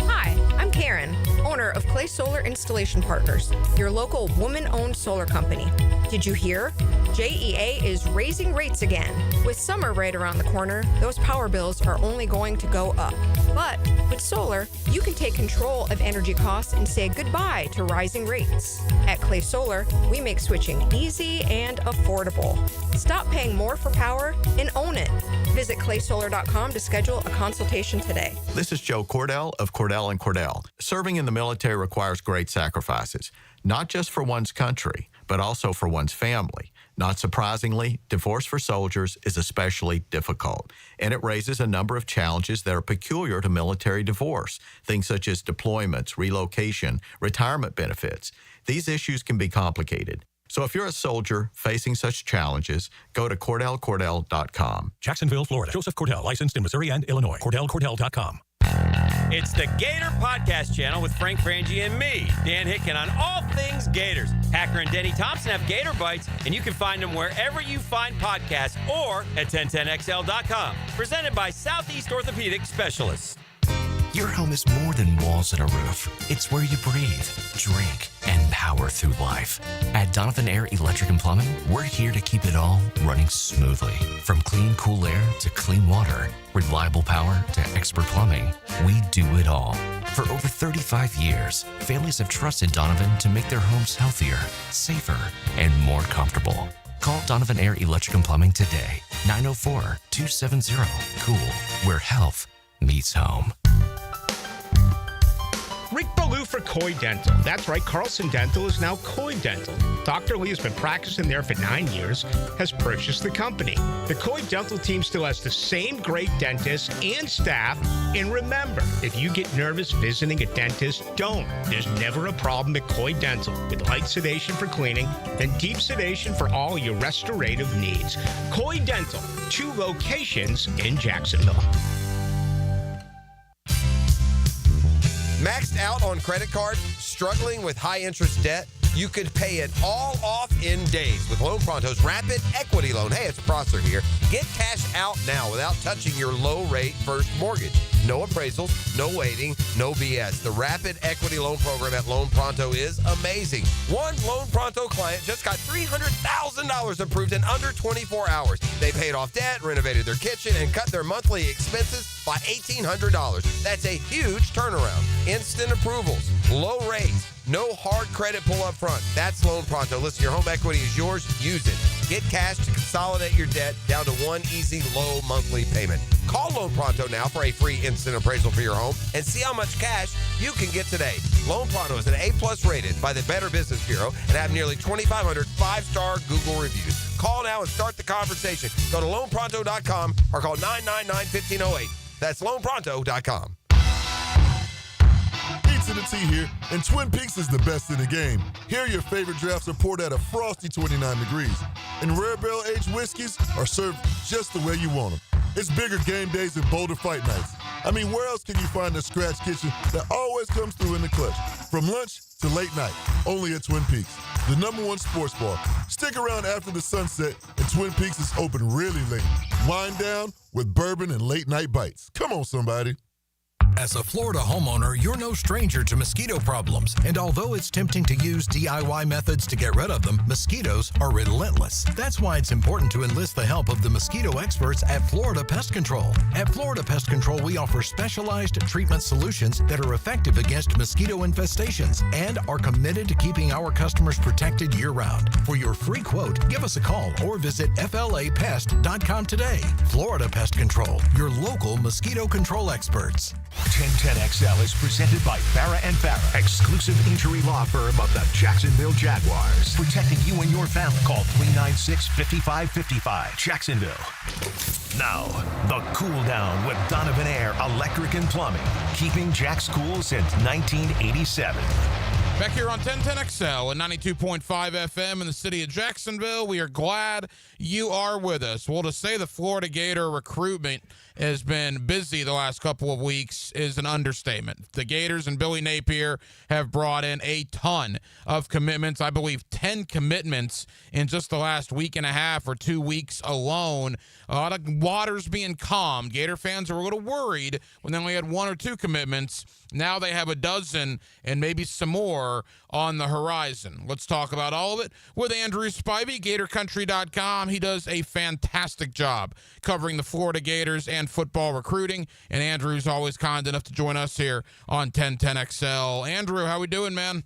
Hi, I'm Karen, owner of Clay Solar Installation Partners, your local woman-owned solar company. Did you hear? JEA is raising rates again. With summer right around the corner, those power bills are only going to go up. But with solar, you can take control of energy costs and say goodbye to rising rates. At Clay Solar, we make switching easy and affordable. Stop paying more for power and own it. Visit claysolar.com to schedule a consultation today. This is Joe Cordell of Cordell & Cordell. Serving in the military requires great sacrifices, not just for one's country, but also for one's family. Not surprisingly, divorce for soldiers is especially difficult, and it raises a number of challenges that are peculiar to military divorce, things such as deployments, relocation, retirement benefits. These issues can be complicated. So if you're a soldier facing such challenges, go to CordellCordell.com. Jacksonville, Florida. Joseph Cordell, licensed in Missouri and Illinois. CordellCordell.com. It's the Gator Podcast Channel with Frank Frangie and me, Dan Hicken, on all things Gators. Hacker and Denny Thompson have Gator Bites, and you can find them wherever you find podcasts or at 1010XL.com. Presented by Southeast Orthopedic Specialists. Your home is more than walls and a roof. It's where you breathe, drink, and power through life. At Donovan Air Electric and Plumbing, we're here to keep it all running smoothly. From clean, cool air to clean water, reliable power to expert plumbing, we do it all. For over 35 years, families have trusted Donovan to make their homes healthier, safer, and more comfortable. Call Donovan Air Electric and Plumbing today, 904-270-COOL, where health meets home. Rick Ballou for Coy Dental. That's right, Carlson Dental is now Coy Dental. Dr. Lee has been practicing there for 9 years, has purchased the company. The Coy Dental team still has the same great dentists and staff. And remember, if you get nervous visiting a dentist, don't. There's never a problem at Coy Dental with light sedation for cleaning and deep sedation for all your restorative needs. Coy Dental, 2 locations in Jacksonville. Maxed out on credit cards, struggling with high interest debt? You could pay it all off in days with Loan Pronto's Rapid Equity Loan. Hey, it's Prosser here. Get cash out now without touching your low-rate first mortgage. No appraisals, no waiting, no BS. The Rapid Equity Loan Program at Loan Pronto is amazing. One Loan Pronto client just got $300,000 approved in under 24 hours. They paid off debt, renovated their kitchen, and cut their monthly expenses by $1,800. That's a huge turnaround. Instant approvals, low rates, no hard credit pull up front. That's Loan Pronto. Listen, your home equity is yours. Use it. Get cash to consolidate your debt down to one easy, low monthly payment. Call Loan Pronto now for a free instant appraisal for your home and see how much cash you can get today. Loan Pronto is an A+ rated by the Better Business Bureau and have nearly 2,500 5-star Google reviews. Call now and start the conversation. Go to loanpronto.com or call 999-1508. That's loanpronto.com. To the T here, and Twin Peaks is the best in the game. Here, your favorite drafts are poured at a frosty 29 degrees, and rare barrel-aged whiskeys are served just the way you want them. It's bigger game days and bolder fight nights. I mean, where else can you find a scratch kitchen that always comes through in the clutch? From lunch to late night, only at Twin Peaks, the #1 sports bar. Stick around after the sunset, and Twin Peaks is open really late. Wind down with bourbon and late-night bites. Come on, somebody. As a Florida homeowner, you're no stranger to mosquito problems. And although it's tempting to use DIY methods to get rid of them, mosquitoes are relentless. That's why it's important to enlist the help of the mosquito experts at Florida Pest Control. At Florida Pest Control, we offer specialized treatment solutions that are effective against mosquito infestations and are committed to keeping our customers protected year-round. For your free quote, give us a call or visit flapest.com today. Florida Pest Control, your local mosquito control experts. 1010XL is presented by Farah and Farah, exclusive injury law firm of the Jacksonville Jaguars. Protecting you and your family. Call 396-5555. Jacksonville. Now, the cool down with Donovan Air Electric and Plumbing. Keeping Jack's cool since 1987. Back here on 1010XL and 92.5 FM in the city of Jacksonville. We are glad you are with us. Well, to say the Florida Gator recruitment has been busy the last couple of weeks is an understatement. The Gators and Billy Napier have brought in a ton of commitments. I believe 10 commitments in just the last week and a half or 2 weeks alone. A lot of waters being calmed. Gator fans are a little worried when they only had 1 or 2 commitments. Now they have a dozen and maybe some more on the horizon. Let's talk about all of it with Andrew Spivey, GatorCountry.com. He does a fantastic job covering the Florida Gators and football recruiting, and Andrew's always kind enough to join us here on 1010XL. Andrew, how we doing, man?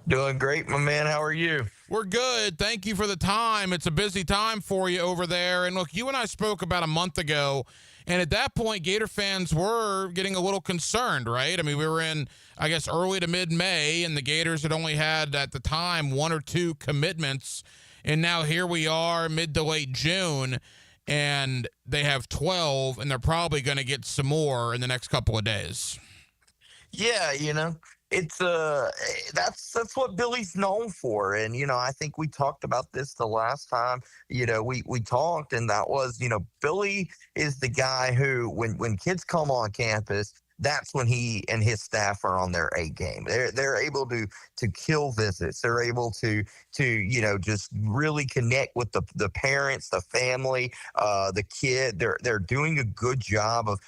Doing great, my man. How are you? We're good. Thank you for the time. It's a busy time for you over there. And look, you and I spoke about a month ago, and at that point, Gator fans were getting a little concerned, right? I mean, we were in, I guess, early to mid-May, and the Gators had only had, at the time, 1 or 2 commitments. And now here we are, mid to late June, and they have 12, and they're probably going to get some more in the next couple of days. Yeah, it's that's what Billy's known for. And I think we talked about this the last time we talked, and that was Billy is the guy who when kids come on campus, that's when he and his staff are on their A game. They're able to kill visits. They're able to just really connect with the parents, the family, the kid. They're doing a good job of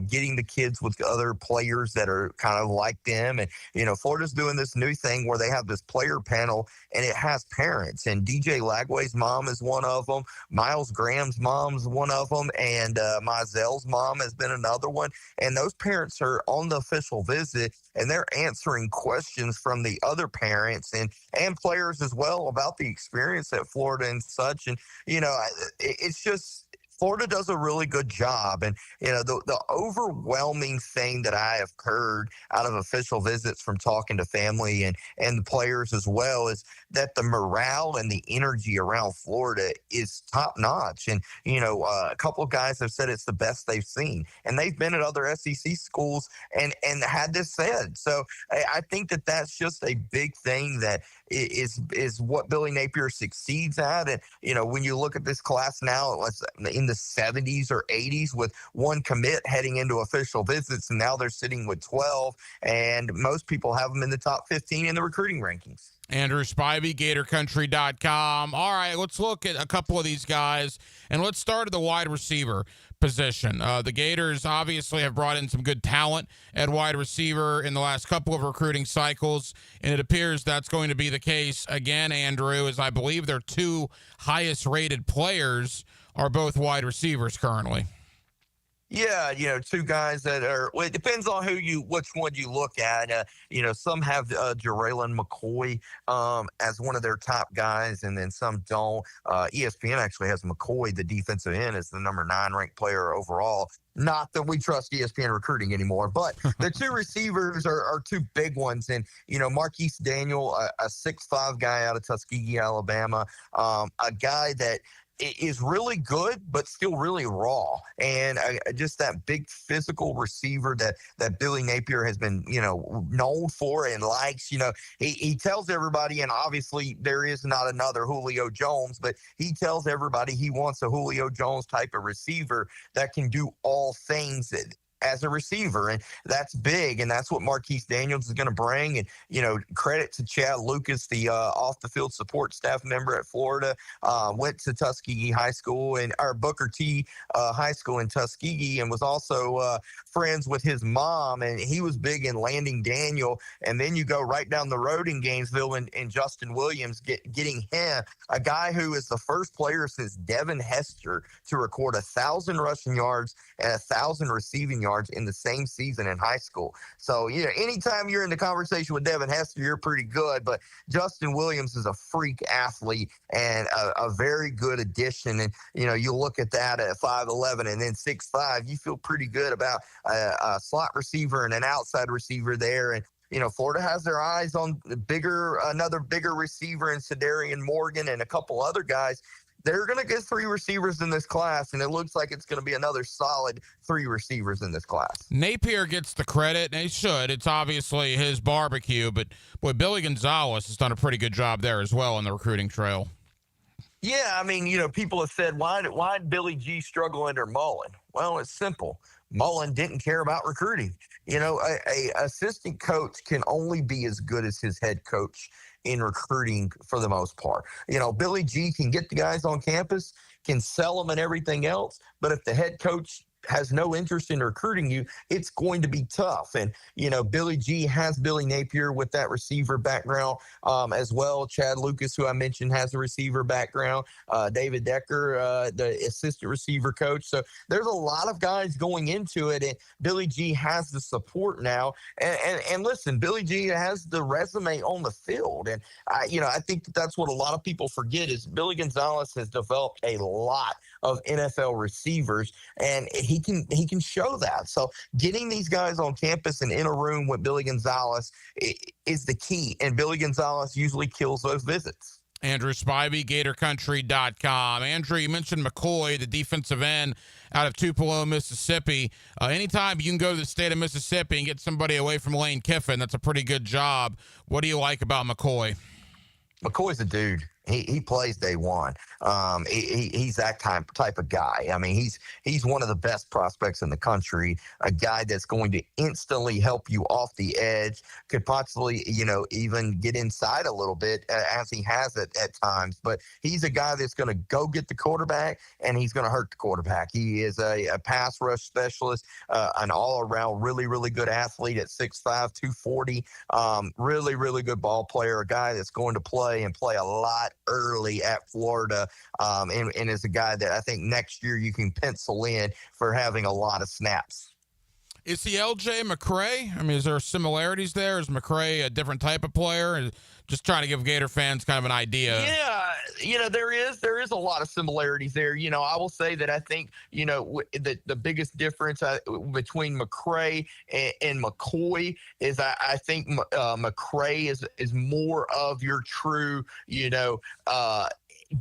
getting the kids with other players that are kind of like them. And Florida's doing this new thing where they have this player panel and it has parents. And DJ Lagway's mom is one of them. Miles Graham's mom's one of them, and Mizell's mom has been another one. And those parents are on the official visit, and they're answering questions from the other parents and players as well about the experience at Florida and such. And it's just Florida does a really good job. And the overwhelming thing that I have heard out of official visits from talking to family and the players as well is that the morale and the energy around Florida is top notch. And a couple of guys have said it's the best they've seen, and they've been at other SEC schools and had this said. So I think that that's just a big thing that is what Billy Napier succeeds at. And when you look at this class now, it's in the 70s or 80s with one commit heading into official visits, and now they're sitting with 12, and most people have them in the top 15 in the recruiting rankings. Andrew Spivey, GatorCountry.com. All right, let's look at a couple of these guys, and let's start at the wide receiver position. The Gators obviously have brought in some good talent at wide receiver in the last couple of recruiting cycles, and it appears that's going to be the case again, Andrew, as I believe their two highest-rated players are both wide receivers currently. Yeah, two guys that are. Well, it depends on which one you look at. Some have Jaraylon McCoy as one of their top guys, and then some don't. ESPN actually has McCoy, the defensive end, as the number 9 ranked player overall. Not that we trust ESPN recruiting anymore, but the two receivers are two big ones. And, Marquise Daniel, a 6'5" guy out of Tuskegee, Alabama, a guy that is really good, but still really raw. And just that big physical receiver that Billy Napier has been, known for and likes. He tells everybody, and obviously there is not another Julio Jones, but he tells everybody he wants a Julio Jones type of receiver that can do all things as a receiver, and that's big, and that's what Marquise Daniels is going to bring. And credit to Chad Lucas, the off the field support staff member at Florida, went to Tuskegee High School or Booker T High School in Tuskegee, and was also friends with his mom, and he was big in landing Daniel. And then you go right down the road in Gainesville and Justin Williams getting him, a guy who is the first player since Devin Hester to record 1,000 rushing yards and 1,000 receiving yards in the same season in high school. So, anytime you're in the conversation with Devin Hester, you're pretty good. But Justin Williams is a freak athlete and a very good addition. And, you look at that at 5'11" and then 6'5", you feel pretty good about a slot receiver and an outside receiver there. And, Florida has their eyes on another bigger receiver in Cedarian Morgan and a couple other guys. They're going to get 3 receivers in this class, and it looks like it's going to be another solid 3 receivers in this class. Napier gets the credit, and he should. It's obviously his barbecue, but boy, Billy Gonzalez has done a pretty good job there as well on the recruiting trail. Yeah, people have said, why did Billy G struggle under Mullen? Well, it's simple. Mullen didn't care about recruiting. A assistant coach can only be as good as his head coach in recruiting for the most part. Billy G can get the guys on campus, can sell them and everything else, but if the head coach has no interest in recruiting you, it's going to be tough. And, Billy G has Billy Napier with that receiver background as well. Chad Lucas, who I mentioned, has a receiver background. David Decker, the assistant receiver coach. So there's a lot of guys going into it, and Billy G has the support now. And listen, Billy G has the resume on the field. And, I think that's what a lot of people forget is Billy Gonzalez has developed a lot of NFL receivers, and he can show that. So getting these guys on campus and in a room with Billy Gonzalez is the key, and Billy Gonzalez usually kills those visits. Andrew Spivey, GatorCountry.com. Andrew, you mentioned McCoy, the defensive end out of Tupelo, Mississippi. Anytime you can go to the state of Mississippi and get somebody away from Lane Kiffin, that's a pretty good job. What do you like about McCoy? McCoy's a dude. He plays day one. He's that type of guy. I mean, he's one of the best prospects in the country. A guy that's going to instantly help you off the edge. Could possibly, even get inside a little bit as he has it at times. But he's a guy that's going to go get the quarterback, and he's going to hurt the quarterback. He is a pass rush specialist, an all-around really, really good athlete at 6'5", 240. Really, really good ball player. A guy that's going to play a lot early at Florida, and is a guy that I think next year you can pencil in for having a lot of snaps. Is he LJ McCray? I mean, is there similarities there? Is McCray a different type of player? Just trying to give Gator fans kind of an idea. Yeah, there is a lot of similarities there. I will say that I think, the biggest difference between McCray and McCoy is I think McCray is more of your true,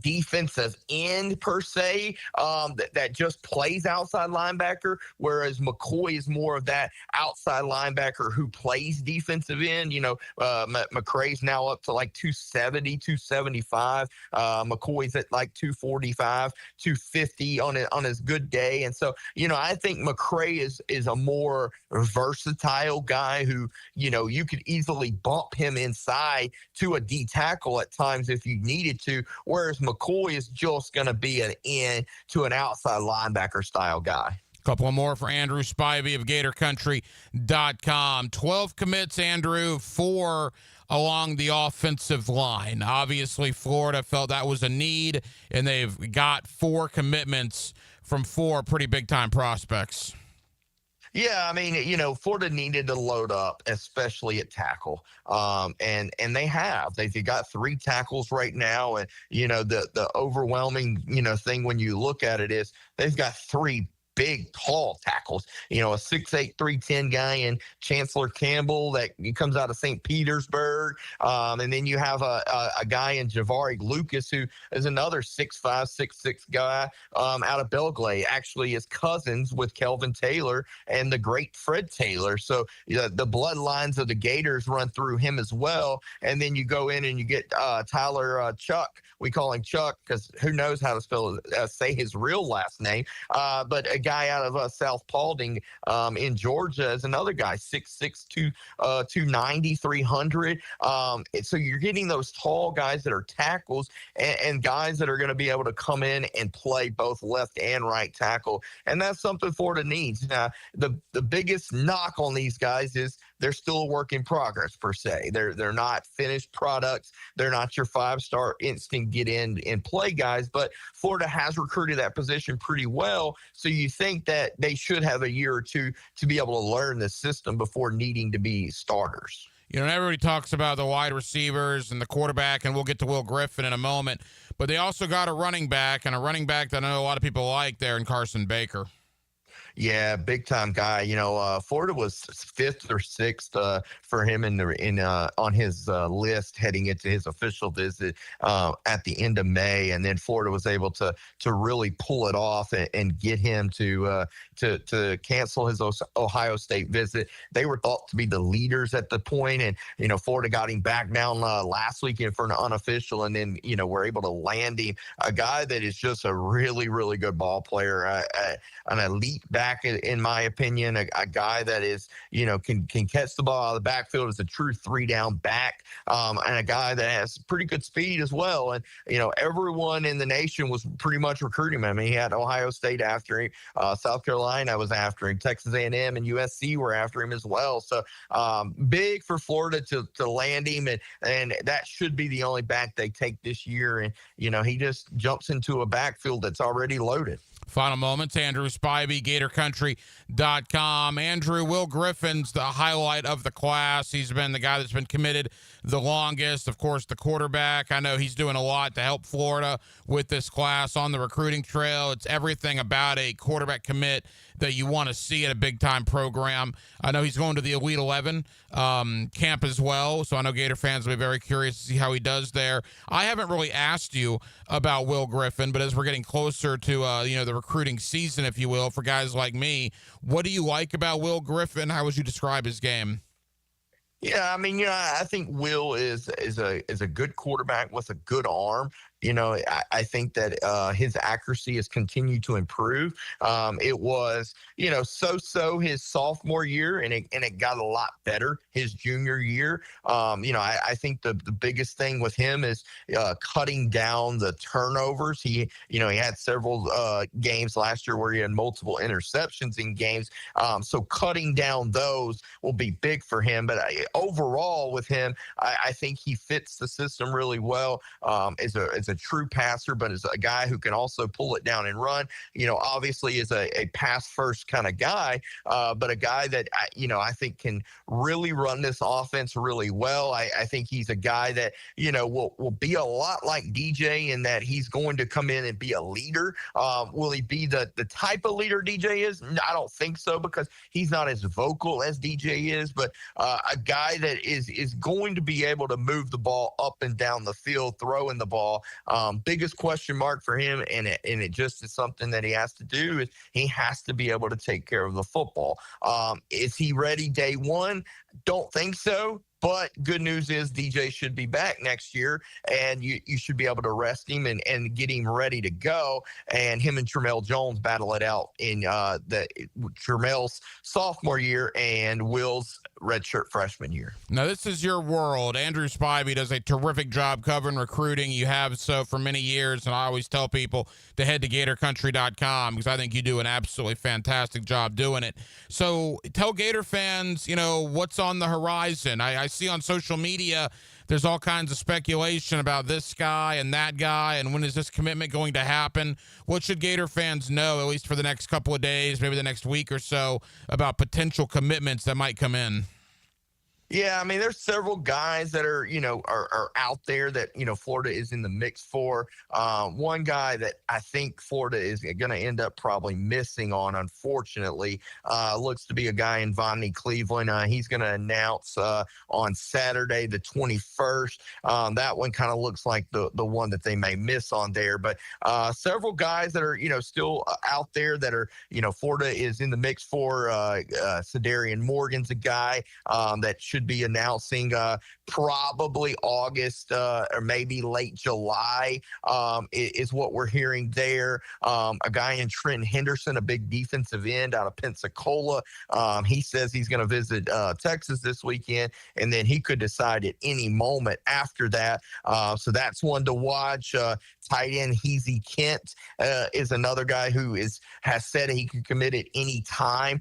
defensive end per se, that just plays outside linebacker, whereas McCoy is more of that outside linebacker who plays defensive end. McCray's now up to like 270, 275. McCoy's at like 245, 250 on his good day. And so, I think McCray is a more versatile guy who, you could easily bump him inside to a D tackle at times if you needed to, whereas McCoy is just going to be an in to an outside linebacker style guy. Couple more for Andrew Spivey of GatorCountry.com. 12 commits, Andrew, 4 along the offensive line. Obviously, Florida felt that was a need, and they've got 4 commitments from 4 pretty big-time prospects. Yeah, I mean, Florida needed to load up, especially at tackle, and they have. They've got 3 tackles right now, and the overwhelming thing when you look at it is they've got 3 big, tall tackles. A 6'8", 310 guy in Chancellor Campbell that comes out of St. Petersburg. And then you have a guy in Javari Lucas, who is another 6'5", 6'6" guy out of Belgrade. Actually is cousins with Kelvin Taylor and the great Fred Taylor. So the bloodlines of the Gators run through him as well. And then you go in and you get Tyler Chuck. We call him Chuck because who knows how to say his real last name. But a guy out of South Paulding in Georgia is another guy, 6'6", 290, 300. So you're getting those tall guys that are tackles and guys that are going to be able to come in and play both left and right tackle. And that's something Florida needs. Now, the biggest knock on these guys is they're still a work in progress per se. They're not finished products. They're not your 5-star instant get in and play guys, but Florida has recruited that position pretty well. So you think that they should have a year or two to be able to learn the system before needing to be starters. Everybody talks about the wide receivers and the quarterback, and we'll get to Will Griffin in a moment, but they also got a running back, and a running back that I know a lot of people like there in Carson Baker. Yeah, big time guy. Florida was 5th or 6th for him on his list heading into his official visit at the end of May, and then Florida was able to really pull it off and get him to cancel his Ohio State visit. They were thought to be the leaders at the point, and Florida got him back down last weekend for an unofficial, and then we're able to land him, a guy that is just a really, really good ball player, an elite back in my opinion, a guy that is can catch the ball out of the backfield, is a true 3-down back, and a guy that has pretty good speed as well. And everyone in the nation was pretty much recruiting him. I mean, he had Ohio State after him, South Carolina was after him, Texas A&M and USC were after him as well. So big for Florida to land him, and that should be the only back they take this year. And he just jumps into a backfield that's already loaded. Final moments, Andrew Spivey, GatorCountry.com. Andrew, Will Griffin's the highlight of the class. He's been the guy that's been committed the longest. Of course, the quarterback. I know he's doing a lot to help Florida with this class on the recruiting trail. It's everything about a quarterback commit that you want to see at a big-time program. I know he's going to the Elite 11 camp as well, so I know Gator fans will be very curious to see how he does there. I haven't really asked you about Will Griffin, but as we're getting closer to the recruiting season, if you will, for guys like me, what do you like about Will Griffin? How would you describe his game? Yeah, I mean, I think Will is a good quarterback with a good arm. I think that his accuracy has continued to improve. It was, so his sophomore year, and it got a lot better his junior year. I think the biggest thing with him is cutting down the turnovers. He had several games last year where he had multiple interceptions in games. So cutting down those will be big for him. But overall with him, I think he fits the system really well. As a true passer, but as a guy who can also pull it down and run. Obviously is a pass first kind of guy, but a guy that I think can really run this offense really well. I think he's a guy that will be a lot like DJ in that he's going to come in and be a leader. Will he be the type of leader DJ is? I don't think so, because he's not as vocal as DJ is, but a guy that is going to be able to move the ball up and down the field, throwing the ball. Biggest question mark for him, and it just is something that he has to do, is he has to be able to take care of the football. Is he ready day one? Don't think so. But good news is DJ should be back next year, and you should be able to rest him and get him ready to go. And him and Tramel Jones battle it out in Tramel's sophomore year and Will's redshirt freshman year. Now, this is your world. Andrew Spivey does a terrific job covering recruiting. You have so for many years, and I always tell people to head to GatorCountry.com because I think you do an absolutely fantastic job doing it. So tell Gator fans, what's on the horizon. I see on social media there's all kinds of speculation about this guy and that guy, and when is this commitment going to happen? What should Gator fans know, at least for the next couple of days, maybe the next week or so, about potential commitments that might come in? Yeah, I mean, there's several guys that are out there that, Florida is in the mix for. One guy that I think Florida is going to end up probably missing on, unfortunately, looks to be a guy in Vonnie Cleveland. He's going to announce on Saturday, the 21st. That one kind of looks like the one that they may miss on there. But several guys that are, still out there that are, Florida is in the mix for. Cedarian Morgan's a guy that should be announcing probably August or maybe late July is what we're hearing there. A guy in Trent Henderson, a big defensive end out of Pensacola. He says he's going to visit Texas this weekend, and then he could decide at any moment after that. So that's one to watch. Tight end Heezy Kent is another guy who has said he can commit at any time,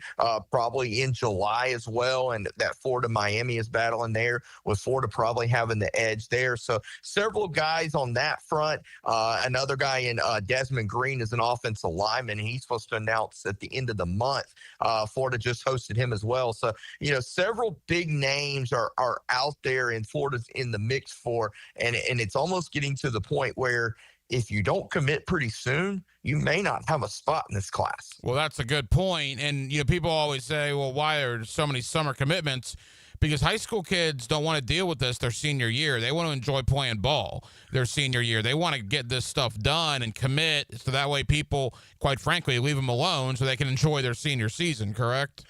probably in July as well. And that Florida-Miami is battling there, with Florida probably having the edge there. So several guys on that front. Another guy in Desmond Green is an offensive lineman. He's supposed to announce at the end of the month. Florida just hosted him as well. So, several big names are out there, and Florida's in the mix for, and it's almost getting to the point where if you don't commit pretty soon, you may not have a spot in this class. Well, that's a good point. And, people always say, well, why are there so many summer commitments? Because high school kids don't want to deal with this their senior year. They want to enjoy playing ball their senior year. They want to get this stuff done and commit, so that way people, quite frankly, leave them alone so they can enjoy their senior season, correct?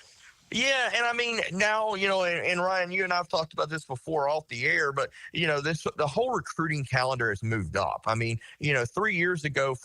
Yeah, and I mean, now, and Ryan, you and I have talked about this before off the air, but, the whole recruiting calendar has moved up. I mean, 4 years ago,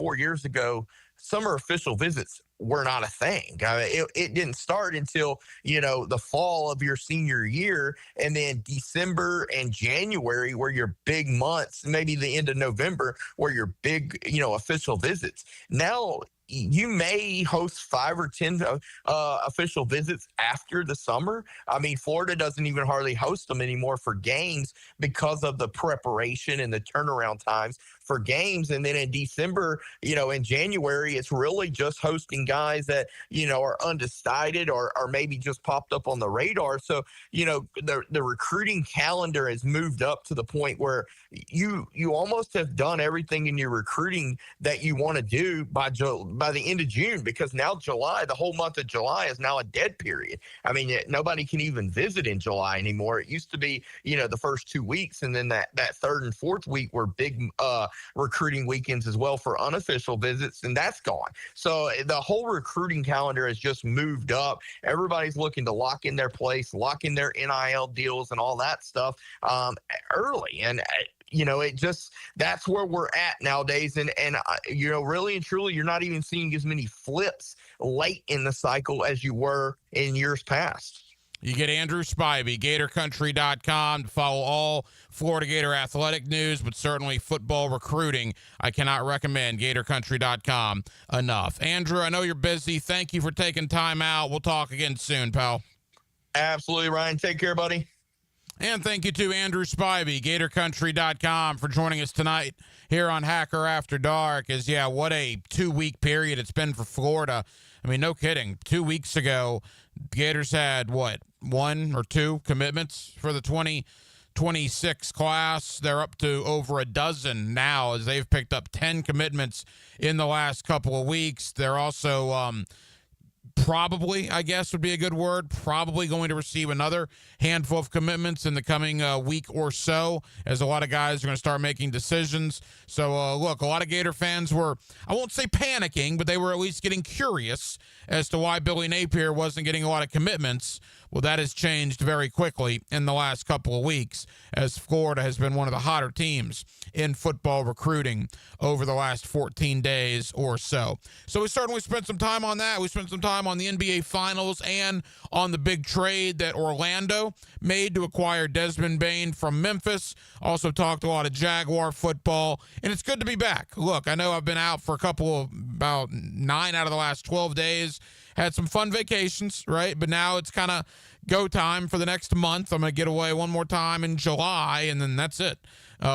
summer official visits were not a thing. It didn't start until, the fall of your senior year, and then December and January were your big months, maybe the end of November were your big, official visits. Now, you may host 5 or 10 official visits after the summer. I mean, Florida doesn't even hardly host them anymore for games because of the preparation and the turnaround times for games. And then in December, in January, it's really just hosting guys that, are undecided or maybe just popped up on the radar. So, the recruiting calendar has moved up to the point where you almost have done everything in your recruiting that you want to do by the end of June, because now July, the whole month of July is now a dead period. I mean, nobody can even visit in July anymore. It used to be, the first 2 weeks, and then that third and fourth week were big recruiting weekends as well for unofficial visits, and that's gone. So the whole recruiting calendar has just moved up. Everybody's looking to lock in their place, lock in their NIL deals and all that stuff early. And that's where we're at nowadays. And really and truly, you're not even seeing as many flips late in the cycle as you were in years past. You get Andrew Spivey, GatorCountry.com, to follow all Florida Gator athletic news, but certainly football recruiting. I cannot recommend GatorCountry.com enough. Andrew, I know you're busy. Thank you for taking time out. We'll talk again soon, pal. Absolutely, Ryan. Take care, buddy. And thank you to Andrew Spivey, GatorCountry.com, for joining us tonight here on Hacker After Dark. What a 2-week period it's been for Florida. I mean, no kidding. 2 weeks ago, Gators had, 1 or 2 commitments for the 2026 class. They're up to over a dozen now, as they've picked up 10 commitments in the last couple of weeks. They're also probably, I guess would be a good word, probably going to receive another handful of commitments in the coming week or so, as a lot of guys are going to start making decisions. So, look, a lot of Gator fans were, I won't say panicking, but they were at least getting curious as to why Billy Napier wasn't getting a lot of commitments. Well, that has changed very quickly in the last couple of weeks, as Florida has been one of the hotter teams in football recruiting over the last 14 days or so. So we certainly spent some time on that. We spent some time on the NBA Finals and on the big trade that Orlando made to acquire Desmond Bane from Memphis. Also talked a lot of Jaguar football, and it's good to be back. Look, I know I've been out for about 9 out of the last 12 days. Had some fun vacations, right? But now it's kind of go time for the next month. I'm going to get away one more time in July, and then that's it.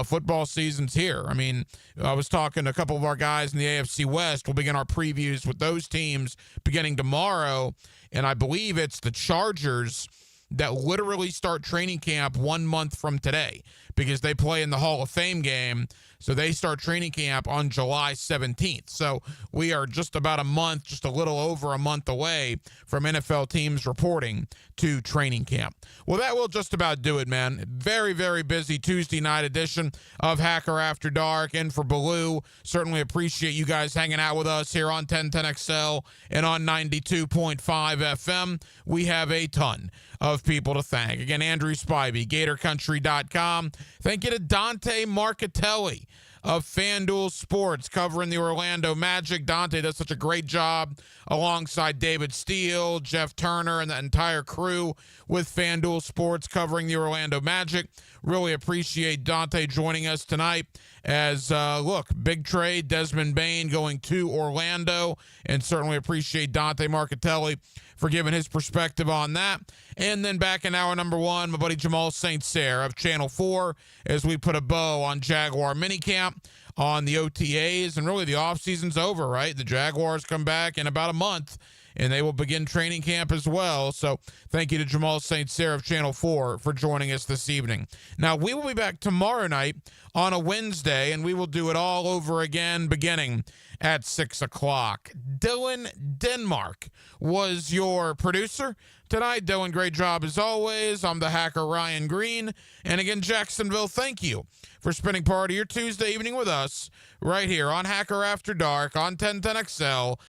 Football season's here. I mean, I was talking to a couple of our guys in the AFC West. We'll begin our previews with those teams beginning tomorrow, and I believe it's the Chargers that literally start training camp 1 month from today, because they play in the Hall of Fame game. So they start training camp on July 17th. So we are just about a month, just a little over a month away from NFL teams reporting to training camp. Well, that will just about do it, man. Very, very busy Tuesday night edition of Hacker After Dark. And for Baloo, certainly appreciate you guys hanging out with us here on 1010XL and on 92.5 FM. We have a ton of people to thank. Again, Andrew Spivey, GatorCountry.com. Thank you to Dante Marchitelli of FanDuel Sports, covering the Orlando Magic. Dante does such a great job alongside David Steele, Jeff Turner, and the entire crew with FanDuel Sports covering the Orlando Magic. Really appreciate Dante joining us tonight as, look, big trade, Desmond Bane going to Orlando, and certainly appreciate Dante Marchitelli for giving his perspective on that. And then back in hour number 1, my buddy Jamal St. Cyr of Channel 4, as we put a bow on Jaguar minicamp, on the OTAs, and really the offseason's over, right? The Jaguars come back in about a month, and they will begin training camp as well. So thank you to Jamal St. Cyr of Channel 4 for joining us this evening. Now, we will be back tomorrow night on a Wednesday, and we will do it all over again beginning at 6 o'clock. Dylan Denmark was your producer tonight. Dylan, great job as always. I'm the hacker, Ryan Green. And again, Jacksonville, thank you for spending part of your Tuesday evening with us right here on Hacker After Dark on 1010XL